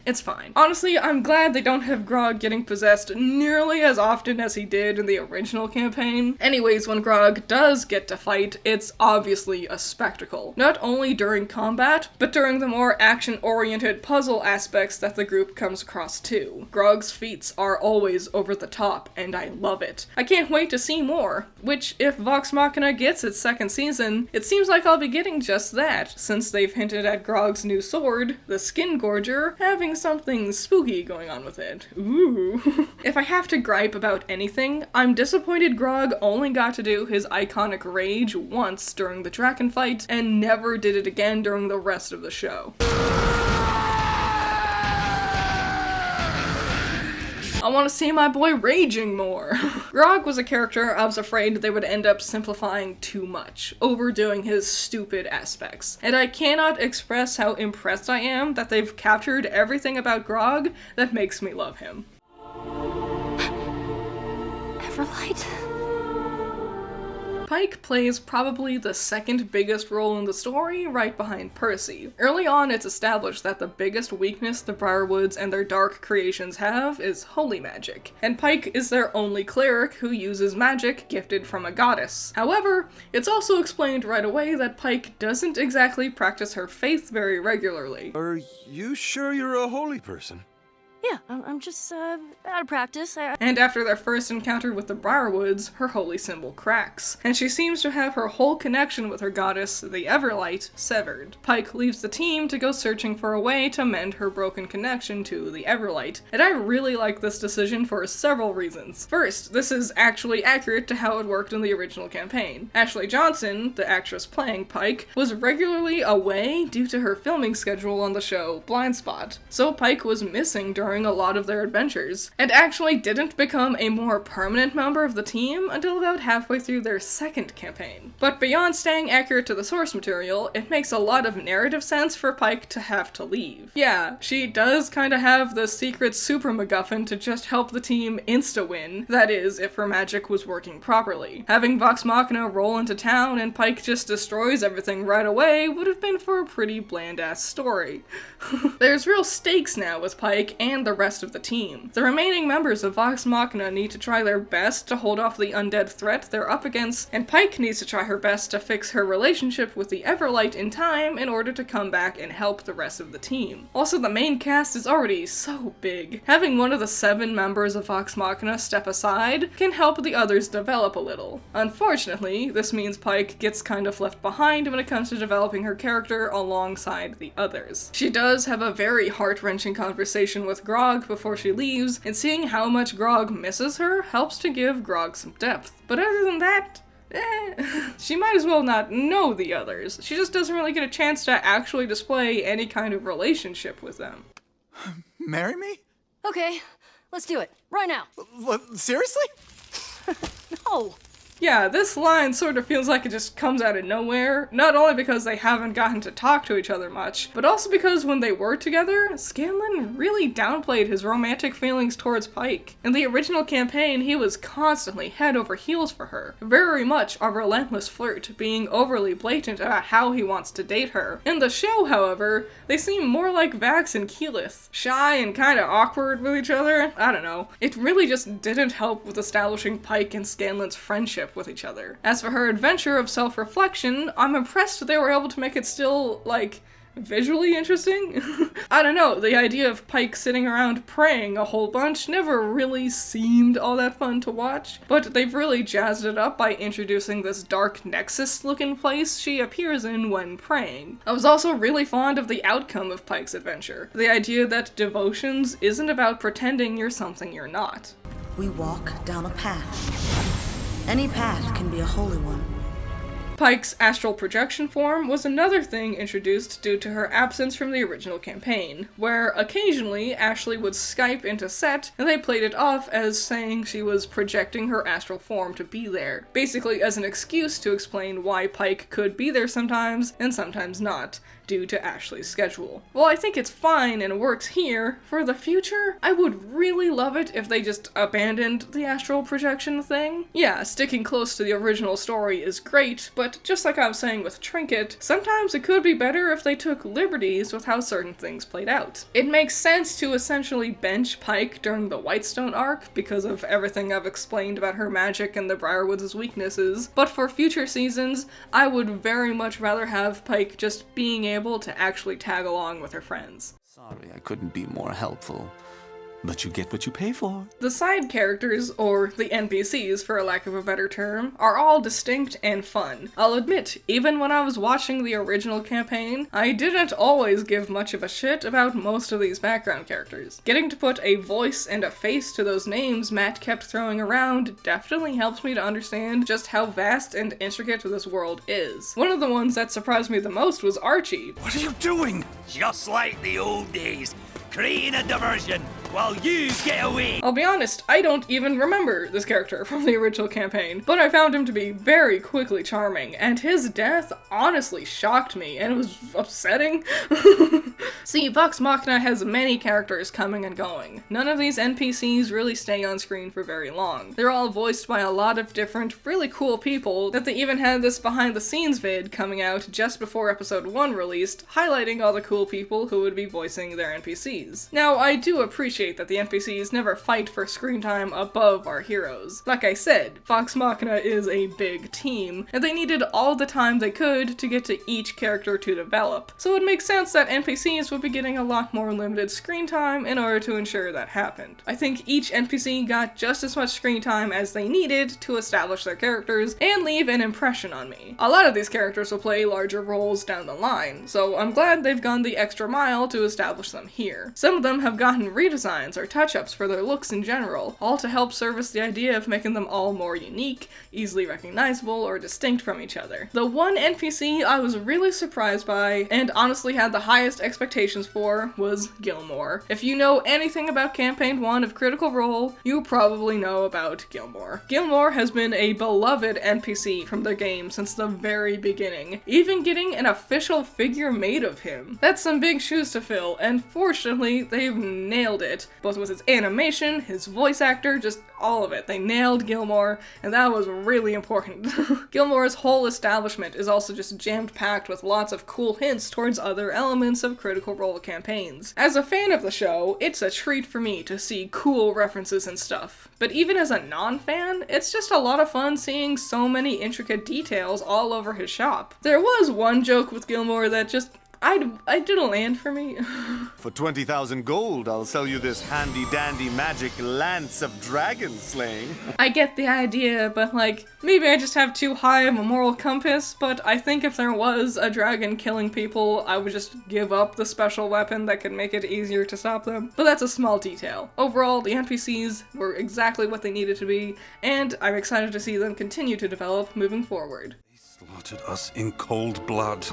it's fine. Honestly, I'm glad they don't have Grog getting possessed nearly as often as he did in the original campaign. Anyways, when Grog does get to fight, it's obviously a spectacle. Not only during combat, but during the more action-oriented puzzle aspects that the group comes across too. Grog's feats are always over the top, and I love it. I can't wait to see more, which, if Vox Machina gets its second season, it seems like I'll be getting just that, since they've hinted at Grog's new sword, the Skin Gorger, having something spooky going on with it. Ooh. If I have to gripe about anything, I'm disappointed Grog only got to do his iconic rage once during the Draken fight, and never did it again during the rest of the show. I want to see my boy raging more. Grog was a character I was afraid they would end up simplifying too much, overdoing his stupid aspects. And I cannot express how impressed I am that they've captured everything about Grog that makes me love him. Everlight? Pike plays probably the second biggest role in the story, right behind Percy. Early on, it's established that the biggest weakness the Briarwoods and their dark creations have is holy magic, and Pike is their only cleric who uses magic gifted from a goddess. However, it's also explained right away that Pike doesn't exactly practice her faith very regularly. Are you sure you're a holy person? Yeah, I'm just, out of practice. And after their first encounter with the Briarwoods, her holy symbol cracks, and she seems to have her whole connection with her goddess, the Everlight, severed. Pike leaves the team to go searching for a way to mend her broken connection to the Everlight, and I really like this decision for several reasons. First, this is actually accurate to how it worked in the original campaign. Ashley Johnson, the actress playing Pike, was regularly away due to her filming schedule on the show Blind Spot, so Pike was missing during a lot of their adventures, and actually didn't become a more permanent member of the team until about halfway through their second campaign. But beyond staying accurate to the source material, it makes a lot of narrative sense for Pike to have to leave. Yeah, she does kinda have the secret super MacGuffin to just help the team insta-win, that is, if her magic was working properly. Having Vox Machina roll into town and Pike just destroys everything right away would have been for a pretty bland-ass story. There's real stakes now with Pike and the rest of the team. The remaining members of Vox Machina need to try their best to hold off the undead threat they're up against, and Pike needs to try her best to fix her relationship with the Everlight in time in order to come back and help the rest of the team. Also, the main cast is already so big. Having one of the 7 members of Vox Machina step aside can help the others develop a little. Unfortunately, this means Pike gets kind of left behind when it comes to developing her character alongside the others. She does have a very heart-wrenching conversation with Grog before she leaves, and seeing how much Grog misses her helps to give Grog some depth. But other than that, she might as well not know the others. She just doesn't really get a chance to actually display any kind of relationship with them. Marry me? Okay, let's do it. Right now. Seriously? No. Yeah, this line sort of feels like it just comes out of nowhere, not only because they haven't gotten to talk to each other much, but also because when they were together, Scanlan really downplayed his romantic feelings towards Pike. In the original campaign, he was constantly head over heels for her, very much a relentless flirt, being overly blatant about how he wants to date her. In the show, however, they seem more like Vax and Keyleth, shy and kinda awkward with each other. I don't know. It really just didn't help with establishing Pike and Scanlan's friendship with each other. As for her adventure of self-reflection, I'm impressed they were able to make it still, like, visually interesting. I don't know, the idea of Pike sitting around praying a whole bunch never really seemed all that fun to watch, but they've really jazzed it up by introducing this dark nexus looking place she appears in when praying. I was also really fond of the outcome of Pike's Adventure, the idea that devotions isn't about pretending you're something you're not. We walk down a path. Any path can be a holy one. Pike's astral projection form was another thing introduced due to her absence from the original campaign, where occasionally Ashley would Skype into set and they played it off as saying she was projecting her astral form to be there, basically as an excuse to explain why Pike could be there sometimes and sometimes not, due to Ashley's schedule. While I think it's fine and works here, for the future, I would really love it if they just abandoned the astral projection thing. Yeah, sticking close to the original story is great, but just like I was saying with Trinket, sometimes it could be better if they took liberties with how certain things played out. It makes sense to essentially bench Pike during the Whitestone arc because of everything I've explained about her magic and the Briarwoods' weaknesses, but for future seasons, I would very much rather have Pike just being able to actually tag along with her friends. Sorry, I couldn't be more helpful. But you get what you pay for. The side characters, or the NPCs for a lack of a better term, are all distinct and fun. I'll admit, even when I was watching the original campaign, I didn't always give much of a shit about most of these background characters. Getting to put a voice and a face to those names Matt kept throwing around definitely helps me to understand just how vast and intricate this world is. One of the ones that surprised me the most was Archie. What are you doing? Just like the old days, creating a diversion while you get away. I'll be honest, I don't even remember this character from the original campaign, but I found him to be very quickly charming, and his death honestly shocked me, and it was upsetting. See, Vox Machina has many characters coming and going. None of these NPCs really stay on screen for very long. They're all voiced by a lot of different, really cool people that they even had this behind the scenes vid coming out just before episode 1 released, highlighting all the cool people who would be voicing their NPCs. Now, I do appreciate that the NPCs never fight for screen time above our heroes. Like I said, Vox Machina is a big team, and they needed all the time they could to get to each character to develop, so it makes sense that NPCs would be getting a lot more limited screen time in order to ensure that happened. I think each NPC got just as much screen time as they needed to establish their characters and leave an impression on me. A lot of these characters will play larger roles down the line, so I'm glad they've gone the extra mile to establish them here. Some of them have gotten redesigns or touch-ups for their looks in general, all to help service the idea of making them all more unique, easily recognizable, or distinct from each other. The one NPC I was really surprised by, and honestly had the highest expectations for, was Gilmore. If you know anything about Campaign 1 of Critical Role, you probably know about Gilmore. Gilmore has been a beloved NPC from the game since the very beginning, even getting an official figure made of him. That's some big shoes to fill, and fortunately, they've nailed it. Both with his animation, his voice actor, just all of it. They nailed Gilmore, and that was really important. Gilmore's whole establishment is also just jammed-packed with lots of cool hints towards other elements of Critical Role campaigns. As a fan of the show, it's a treat for me to see cool references and stuff. But even as a non-fan, it's just a lot of fun seeing so many intricate details all over his shop. There was one joke with Gilmore that just I didn't land for me. For 20,000 gold, I'll sell you this handy-dandy magic lance of dragon slaying. I get the idea, but like, maybe I just have too high of a moral compass, but I think if there was a dragon killing people, I would just give up the special weapon that could make it easier to stop them. But that's a small detail. Overall, the NPCs were exactly what they needed to be, and I'm excited to see them continue to develop moving forward. They slaughtered us in cold blood,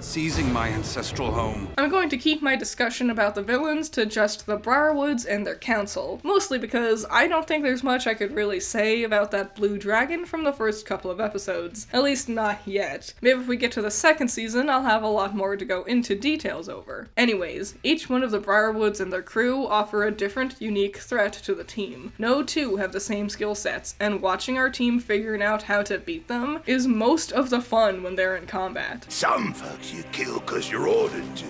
seizing my ancestral home. I'm going to keep my discussion about the villains to just the Briarwoods and their council, mostly because I don't think there's much I could really say about that blue dragon from the first couple of episodes, at least not yet. Maybe if we get to the second season, I'll have a lot more to go into details over. Anyways, each one of the Briarwoods and their crew offer a different, unique threat to the team. No two have the same skill sets, and watching our team figuring out how to beat them is most of the fun when they're in combat. Some folks you kill 'cause you're ordered to.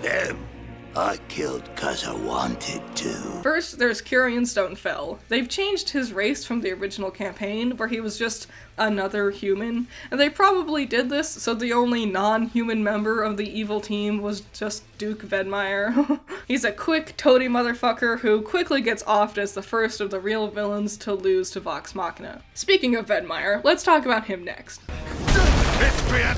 Them, I killed 'cause I wanted to. First, there's Kyrian Stonefell. They've changed his race from the original campaign, where he was just another human, and they probably did this so the only non-human member of the evil team was just Duke Vedmire. He's a quick, toady motherfucker who quickly gets offed as the first of the real villains to lose to Vox Machina. Speaking of Vedmire, let's talk about him next. Miscreant!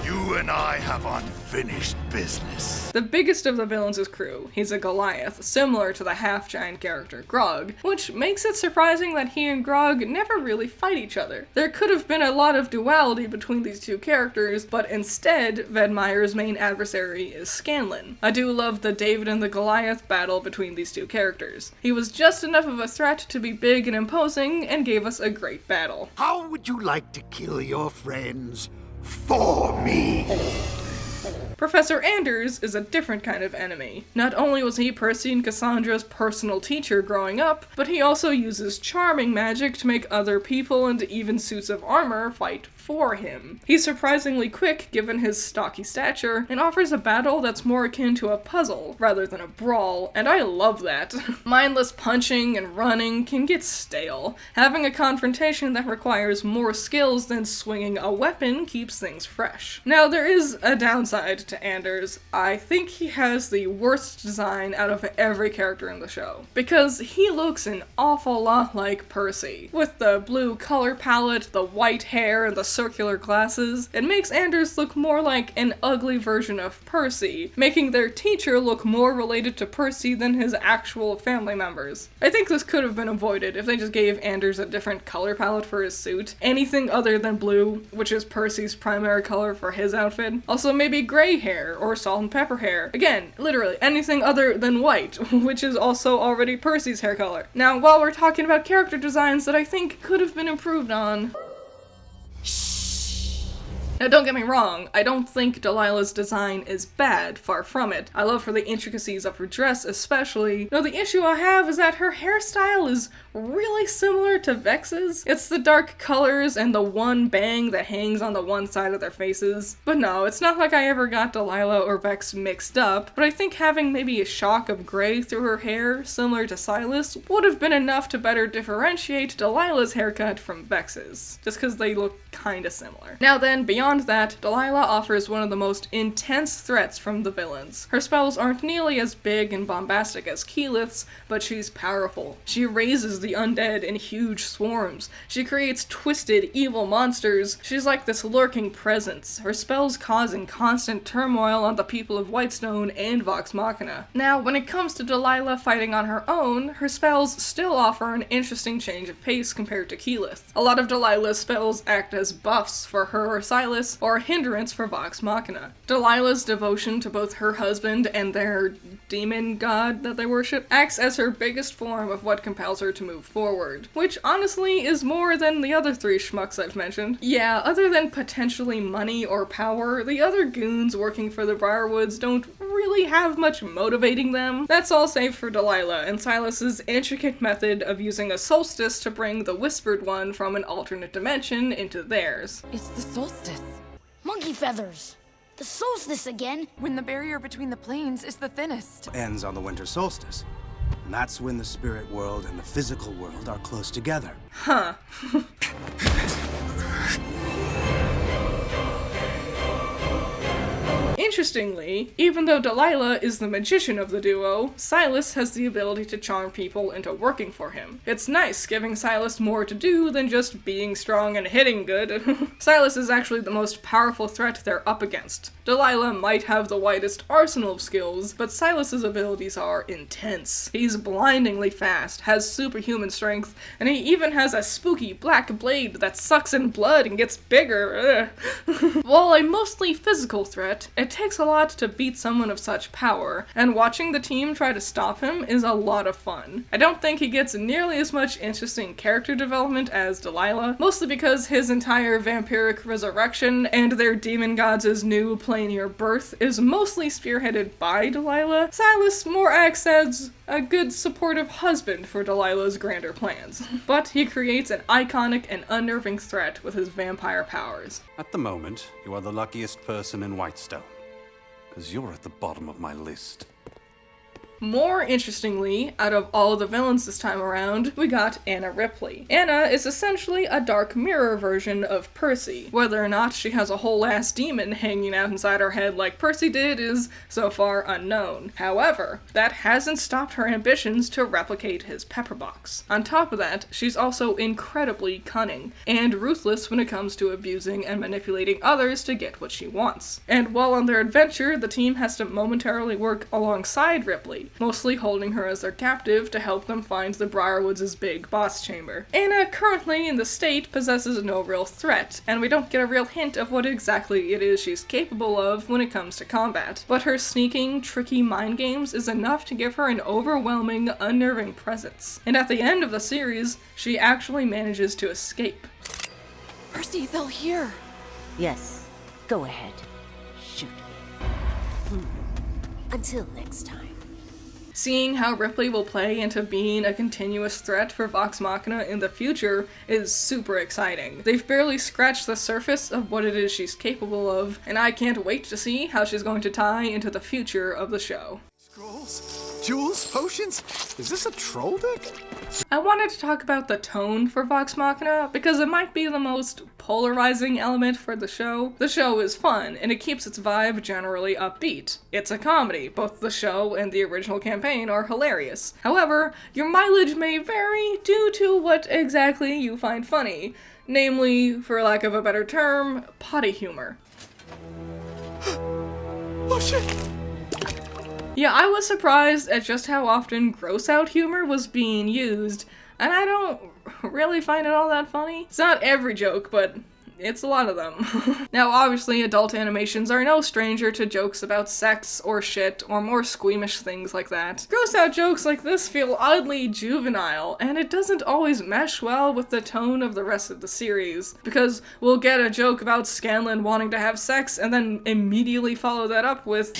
You and I have unfinished business. The biggest of the villains' crew. He's a Goliath, similar to the half-giant character Grog, which makes it surprising that he and Grog never really fight each other. There could have been a lot of duality between these two characters, but instead, Vedmire's main adversary is Scanlan. I do love the David and the Goliath battle between these two characters. He was just enough of a threat to be big and imposing, and gave us a great battle. How would you like to kill your friends for me? Professor Anders is a different kind of enemy. Not only was he Percy and Cassandra's personal teacher growing up, but he also uses charming magic to make other people and even suits of armor fight for him. He's surprisingly quick given his stocky stature, and offers a battle that's more akin to a puzzle rather than a brawl, and I love that. Mindless punching and running can get stale. Having a confrontation that requires more skills than swinging a weapon keeps things fresh. Now, there is a downside to Anders. I think he has the worst design out of every character in the show, because he looks an awful lot like Percy. With the blue color palette, the white hair, and the circular glasses, it makes Anders look more like an ugly version of Percy, making their teacher look more related to Percy than his actual family members. I think this could have been avoided if they just gave Anders a different color palette for his suit. Anything other than blue, which is Percy's primary color for his outfit. Also maybe gray hair or salt and pepper hair. Again, literally anything other than white, which is also already Percy's hair color. Now, while we're talking about character designs that I think could have been improved on, now don't get me wrong, I don't think Delilah's design is bad, far from it. I love her the intricacies of her dress especially. No, the issue I have is that her hairstyle is really similar to Vex's. It's the dark colors and the one bang that hangs on the one side of their faces. But no, it's not like I ever got Delilah or Vex mixed up, but I think having maybe a shock of gray through her hair, similar to Silas, would have been enough to better differentiate Delilah's haircut from Vex's, just because they look kinda similar. Now then, beyond that, Delilah offers one of the most intense threats from the villains. Her spells aren't nearly as big and bombastic as Keyleth's, but she's powerful. She raises the undead in huge swarms. She creates twisted, evil monsters. She's like this lurking presence, her spells causing constant turmoil on the people of Whitestone and Vox Machina. Now, when it comes to Delilah fighting on her own, her spells still offer an interesting change of pace compared to Keyleth. A lot of Delilah's spells act as buffs for her or Silas, or a hindrance for Vox Machina. Delilah's devotion to both her husband and their demon god that they worship acts as her biggest form of what compels her to move forward, which honestly is more than the other three schmucks I've mentioned. Yeah, other than potentially money or power, the other goons working for the Briarwoods don't really have much motivating them. That's all save for Delilah and Silas's intricate method of using a solstice to bring the Whispered One from an alternate dimension into theirs. It's the solstice. Monkey feathers! The solstice again? When the barrier between the planes is the thinnest. Ends on the winter solstice. And that's when the spirit world and the physical world are close together. Huh. Interestingly, even though Delilah is the magician of the duo, Silas has the ability to charm people into working for him. It's nice giving Silas more to do than just being strong and hitting good. Silas is actually the most powerful threat they're up against. Delilah might have the widest arsenal of skills, but Silas's abilities are intense. He's blindingly fast, has superhuman strength, and he even has a spooky black blade that sucks in blood and gets bigger. While a mostly physical threat, it takes a lot to beat someone of such power, and watching the team try to stop him is a lot of fun. I don't think he gets nearly as much interesting character development as Delilah, mostly because his entire vampiric resurrection and their demon gods' new planier birth is mostly spearheaded by Delilah. Silas more acts as a good supportive husband for Delilah's grander plans, but he creates an iconic and unnerving threat with his vampire powers. At the moment, you are the luckiest person in Whitestone, because you're at the bottom of my list. More interestingly, out of all the villains this time around, we got Anna Ripley. Anna is essentially a dark mirror version of Percy. Whether or not she has a whole ass demon hanging out inside her head like Percy did is so far unknown. However, that hasn't stopped her ambitions to replicate his pepperbox. On top of that, she's also incredibly cunning and ruthless when it comes to abusing and manipulating others to get what she wants. And while on their adventure, the team has to momentarily work alongside Ripley, mostly holding her as their captive to help them find the Briarwoods' big boss chamber. Anna, currently in the state, possesses no real threat, and we don't get a real hint of what exactly it is she's capable of when it comes to combat. But her sneaking, tricky mind games is enough to give her an overwhelming, unnerving presence. And at the end of the series, she actually manages to escape. Percy, they'll hear. Yes, go ahead. Shoot me. Until next time. Seeing how Ripley will play into being a continuous threat for Vox Machina in the future is super exciting. They've barely scratched the surface of what it is she's capable of, and I can't wait to see how she's going to tie into the future of the show. Scrolls? Jewels? Potions? Is this a troll deck? I wanted to talk about the tone for Vox Machina because it might be the most polarizing element for the show. The show is fun, and it keeps its vibe generally upbeat. It's a comedy. Both the show and the original campaign are hilarious. However, your mileage may vary due to what exactly you find funny. Namely, for lack of a better term, potty humor. Oh shit! Yeah, I was surprised at just how often gross-out humor was being used, and I don't really find it all that funny. It's not every joke, but it's a lot of them. Now, obviously, adult animations are no stranger to jokes about sex or shit or more squeamish things like that. Gross-out jokes like this feel oddly juvenile, and it doesn't always mesh well with the tone of the rest of the series, because we'll get a joke about Scanlan wanting to have sex and then immediately follow that up with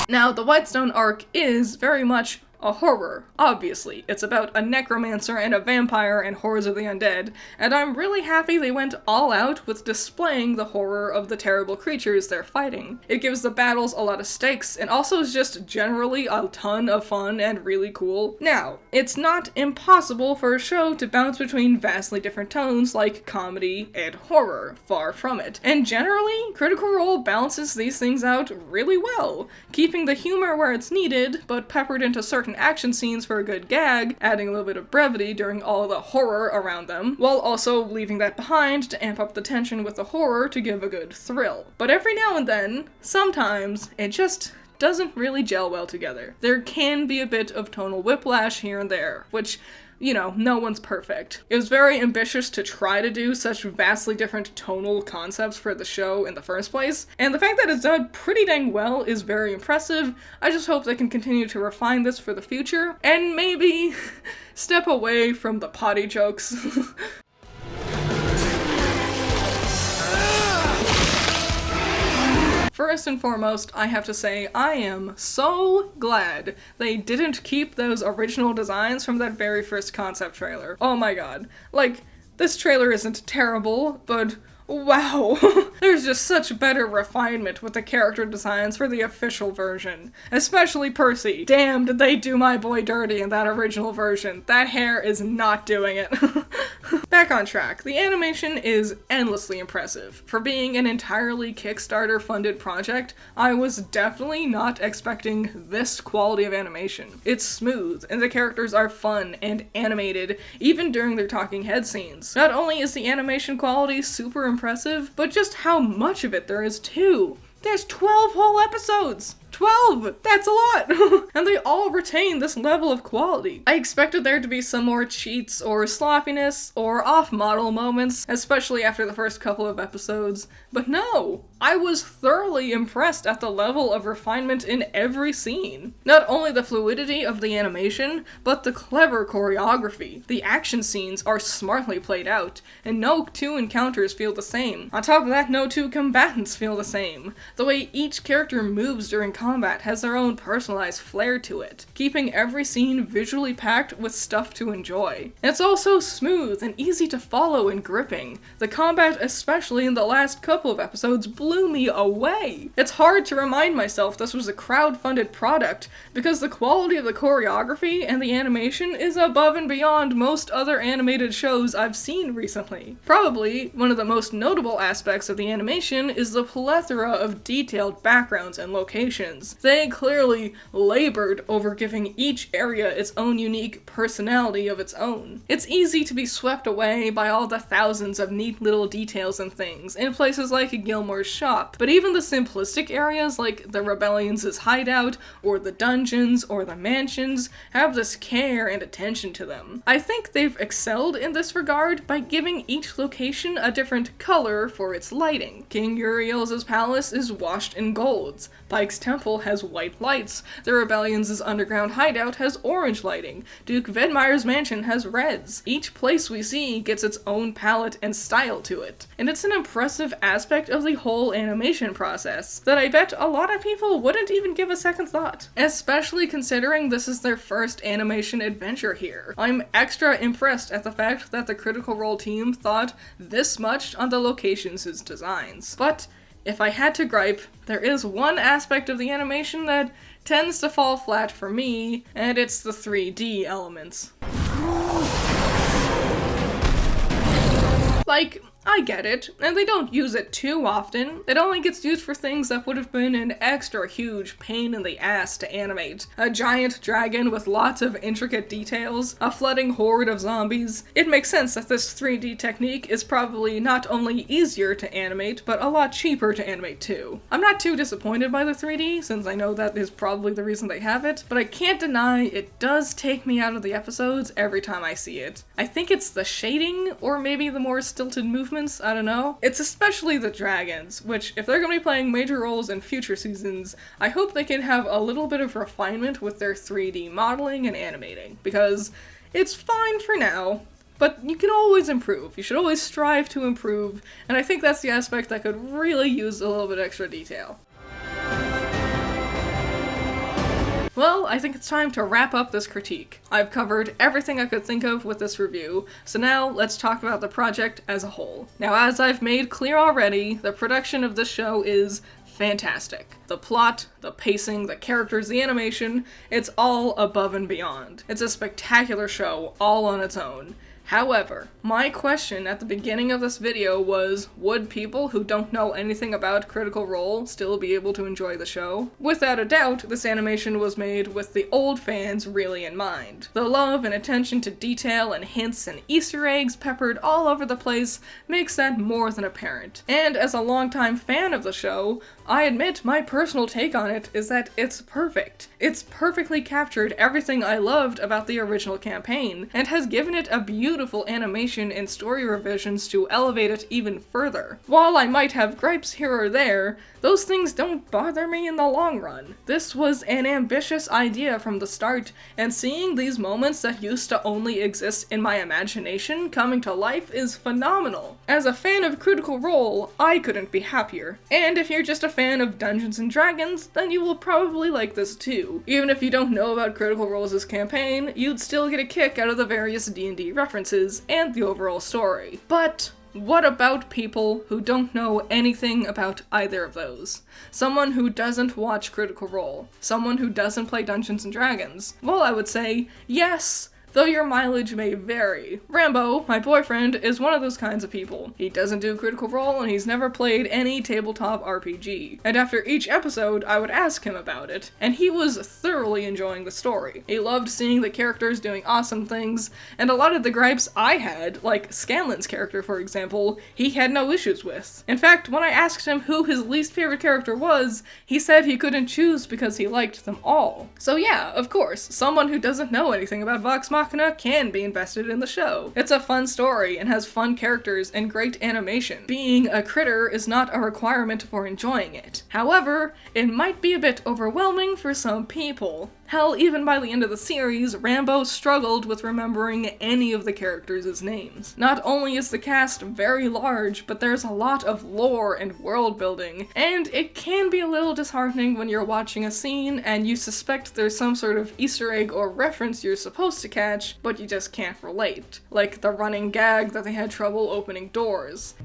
Now, the Whitestone arc is very much a horror, obviously. It's about a necromancer and a vampire and horrors of the undead, and I'm really happy they went all out with displaying the horror of the terrible creatures they're fighting. It gives the battles a lot of stakes, and also is just generally a ton of fun and really cool. Now, it's not impossible for a show to bounce between vastly different tones like comedy and horror, far from it. And generally, Critical Role balances these things out really well, keeping the humor where it's needed, but peppered into certain action scenes for a good gag, adding a little bit of brevity during all the horror around them, while also leaving that behind to amp up the tension with the horror to give a good thrill. But every now and then, sometimes, it just doesn't really gel well together. There can be a bit of tonal whiplash here and there, which, you know, no one's perfect. It was very ambitious to try to do such vastly different tonal concepts for the show in the first place, and the fact that it's done pretty dang well is very impressive. I just hope they can continue to refine this for the future, and maybe step away from the potty jokes. First and foremost, I have to say I am so glad they didn't keep those original designs from that very first concept trailer. Oh my god. Like, this trailer isn't terrible, but wow, there's just such better refinement with the character designs for the official version. Especially Percy. Damn, did they do my boy dirty in that original version. That hair is not doing it. Back on track, the animation is endlessly impressive. For being an entirely Kickstarter-funded project, I was definitely not expecting this quality of animation. It's smooth, and the characters are fun and animated, even during their talking head scenes. Not only is the animation quality super impressive, but just how much of it there is too. There's 12 whole episodes! 12! That's a lot! And they all retain this level of quality. I expected there to be some more cheats or sloppiness or off-model moments, especially after the first couple of episodes, but no! I was thoroughly impressed at the level of refinement in every scene. Not only the fluidity of the animation, but the clever choreography. The action scenes are smartly played out, and no two encounters feel the same. On top of that, no two combatants feel the same. The way each character moves during combat has their own personalized flair to it, keeping every scene visually packed with stuff to enjoy. It's also smooth and easy to follow and gripping. The combat, especially in the last couple of episodes, blew me away. It's hard to remind myself this was a crowd-funded product, because the quality of the choreography and the animation is above and beyond most other animated shows I've seen recently. Probably one of the most notable aspects of the animation is the plethora of detailed backgrounds and locations. They clearly labored over giving each area its own unique personality of its own. It's easy to be swept away by all the thousands of neat little details and things in places like Gilmore's shop, but even the simplistic areas like the Rebellion's hideout, or the dungeons, or the mansions, have this care and attention to them. I think they've excelled in this regard by giving each location a different color for its lighting. King Uriel's palace is washed in golds, Pike's temple has white lights, the Rebellion's underground hideout has orange lighting, Duke Vedmire's mansion has reds. Each place we see gets its own palette and style to it, and it's an impressive aspect of the whole animation process that I bet a lot of people wouldn't even give a second thought, especially considering this is their first animation adventure here. I'm extra impressed at the fact that the Critical Role team thought this much on the locations' designs. But if I had to gripe, there is one aspect of the animation that tends to fall flat for me, and it's the 3D elements. Like, I get it, and they don't use it too often. It only gets used for things that would have been an extra huge pain in the ass to animate. A giant dragon with lots of intricate details, a flooding horde of zombies. It makes sense that this 3D technique is probably not only easier to animate, but a lot cheaper to animate too. I'm not too disappointed by the 3D, since I know that is probably the reason they have it, but I can't deny it does take me out of the episodes every time I see it. I think it's the shading, or maybe the more stilted movements, I don't know. It's especially the dragons, which, if they're gonna be playing major roles in future seasons, I hope they can have a little bit of refinement with their 3D modeling and animating, because it's fine for now, but you can always improve. You should always strive to improve, and I think that's the aspect that could really use a little bit extra detail. Well, I think it's time to wrap up this critique. I've covered everything I could think of with this review, so now let's talk about the project as a whole. Now, as I've made clear already, the production of this show is fantastic. The plot, the pacing, the characters, the animation, it's all above and beyond. It's a spectacular show all on its own. However, my question at the beginning of this video was, would people who don't know anything about Critical Role still be able to enjoy the show? Without a doubt, this animation was made with the old fans really in mind. The love and attention to detail and hints and Easter eggs peppered all over the place makes that more than apparent. And as a longtime fan of the show, I admit my personal take on it is that it's perfect. It's perfectly captured everything I loved about the original campaign, and has given it a beautiful animation and story revisions to elevate it even further. While I might have gripes here or there, those things don't bother me in the long run. This was an ambitious idea from the start, and seeing these moments that used to only exist in my imagination coming to life is phenomenal. As a fan of Critical Role, I couldn't be happier. And if you're just a fan of Dungeons & Dragons, then you will probably like this too. Even if you don't know about Critical Role's campaign, you'd still get a kick out of the various D&D references and the overall story. But what about people who don't know anything about either of those? Someone who doesn't watch Critical Role? Someone who doesn't play Dungeons & Dragons? Well, I would say, yes, though your mileage may vary. Rambo, my boyfriend, is one of those kinds of people. He doesn't do Critical Role, and he's never played any tabletop RPG. And after each episode, I would ask him about it, and he was thoroughly enjoying the story. He loved seeing the characters doing awesome things, and a lot of the gripes I had, like Scanlan's character for example, he had no issues with. In fact, when I asked him who his least favorite character was, he said he couldn't choose because he liked them all. So yeah, of course, someone who doesn't know anything about Vox Machina can be invested in the show. It's a fun story and has fun characters and great animation. Being a critter is not a requirement for enjoying it. However, it might be a bit overwhelming for some people. Hell, even by the end of the series, Rambo struggled with remembering any of the characters' names. Not only is the cast very large, but there's a lot of lore and world building, and it can be a little disheartening when you're watching a scene and you suspect there's some sort of Easter egg or reference you're supposed to catch, but you just can't relate. Like the running gag that they had trouble opening doors.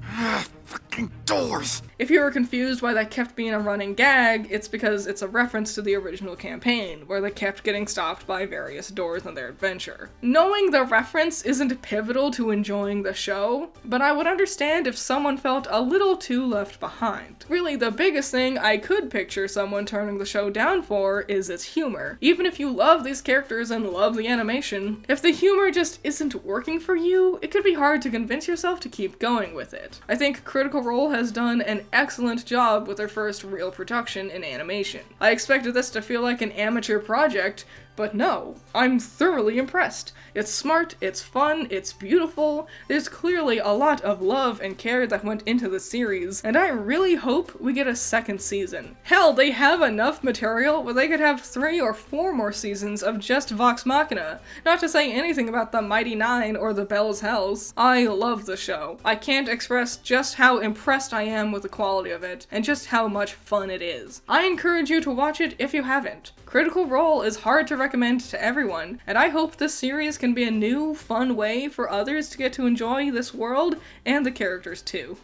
Fucking doors! If you were confused why that kept being a running gag, it's because it's a reference to the original campaign, where they kept getting stopped by various doors in their adventure. Knowing the reference isn't pivotal to enjoying the show, but I would understand if someone felt a little too left behind. Really, the biggest thing I could picture someone turning the show down for is its humor. Even if you love these characters and love the animation, if the humor just isn't working for you, it could be hard to convince yourself to keep going with it. I think Critical Role has done an excellent job with their first real production in animation. I expected this to feel like an amateur project, but no, I'm thoroughly impressed. It's smart, it's fun, it's beautiful, there's clearly a lot of love and care that went into the series, and I really hope we get a second season. Hell, they have enough material where they could have 3 or 4 more seasons of just Vox Machina, not to say anything about the Mighty Nine or the Bell's Hells. I love the show. I can't express just how impressed I am with the quality of it, and just how much fun it is. I encourage you to watch it if you haven't. Critical Role is hard to recommend to everyone, and I hope this series can be a new, fun way for others to get to enjoy this world and the characters too.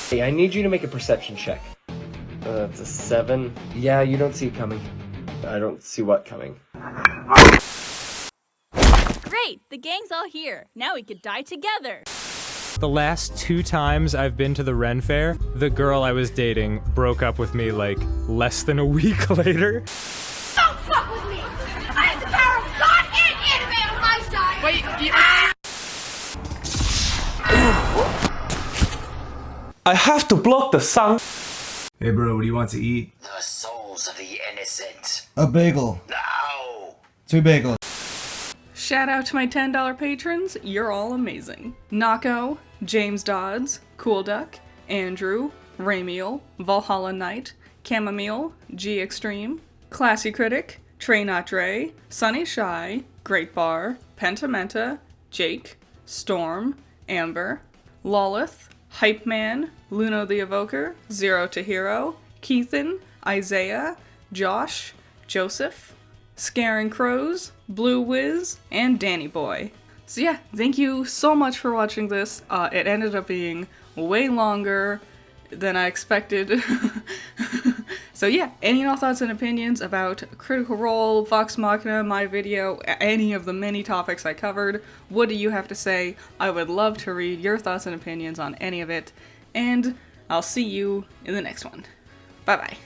Hey, I need you to make a perception check. It's a 7. Yeah, you don't see it coming. I don't see what coming. Great! The gang's all here. Now we could die together. The last 2 times I've been to the Ren Fair, the girl I was dating broke up with me like less than a week later. Don't fuck with me! I have the power of God and anime on my side! Wait, I have to block the sun. Hey bro, what do you want to eat? The souls of the innocent. A bagel. No! 2 bagels. Shout out to my $10 patrons, you're all amazing. Nako, James Dodds, Cool Duck, Andrew, Ramiel, Valhalla Knight, Chamomile, G Extreme, Classy Critic, Trey Not Dre, Sunny Shy, Great Bar, Pentamenta, Jake, Storm, Amber, Lolith, Hype Man, Luno the Evoker, Zero to Hero, Keithan, Isaiah, Josh, Joseph, Scaring Crows, Blue Wiz, and Danny Boy. So yeah, thank you so much for watching this. It ended up being way longer than I expected. So yeah, any and all thoughts and opinions about Critical Role, Vox Machina, my video, any of the many topics I covered, what do you have to say? I would love to read your thoughts and opinions on any of it, and I'll see you in the next one. Bye bye.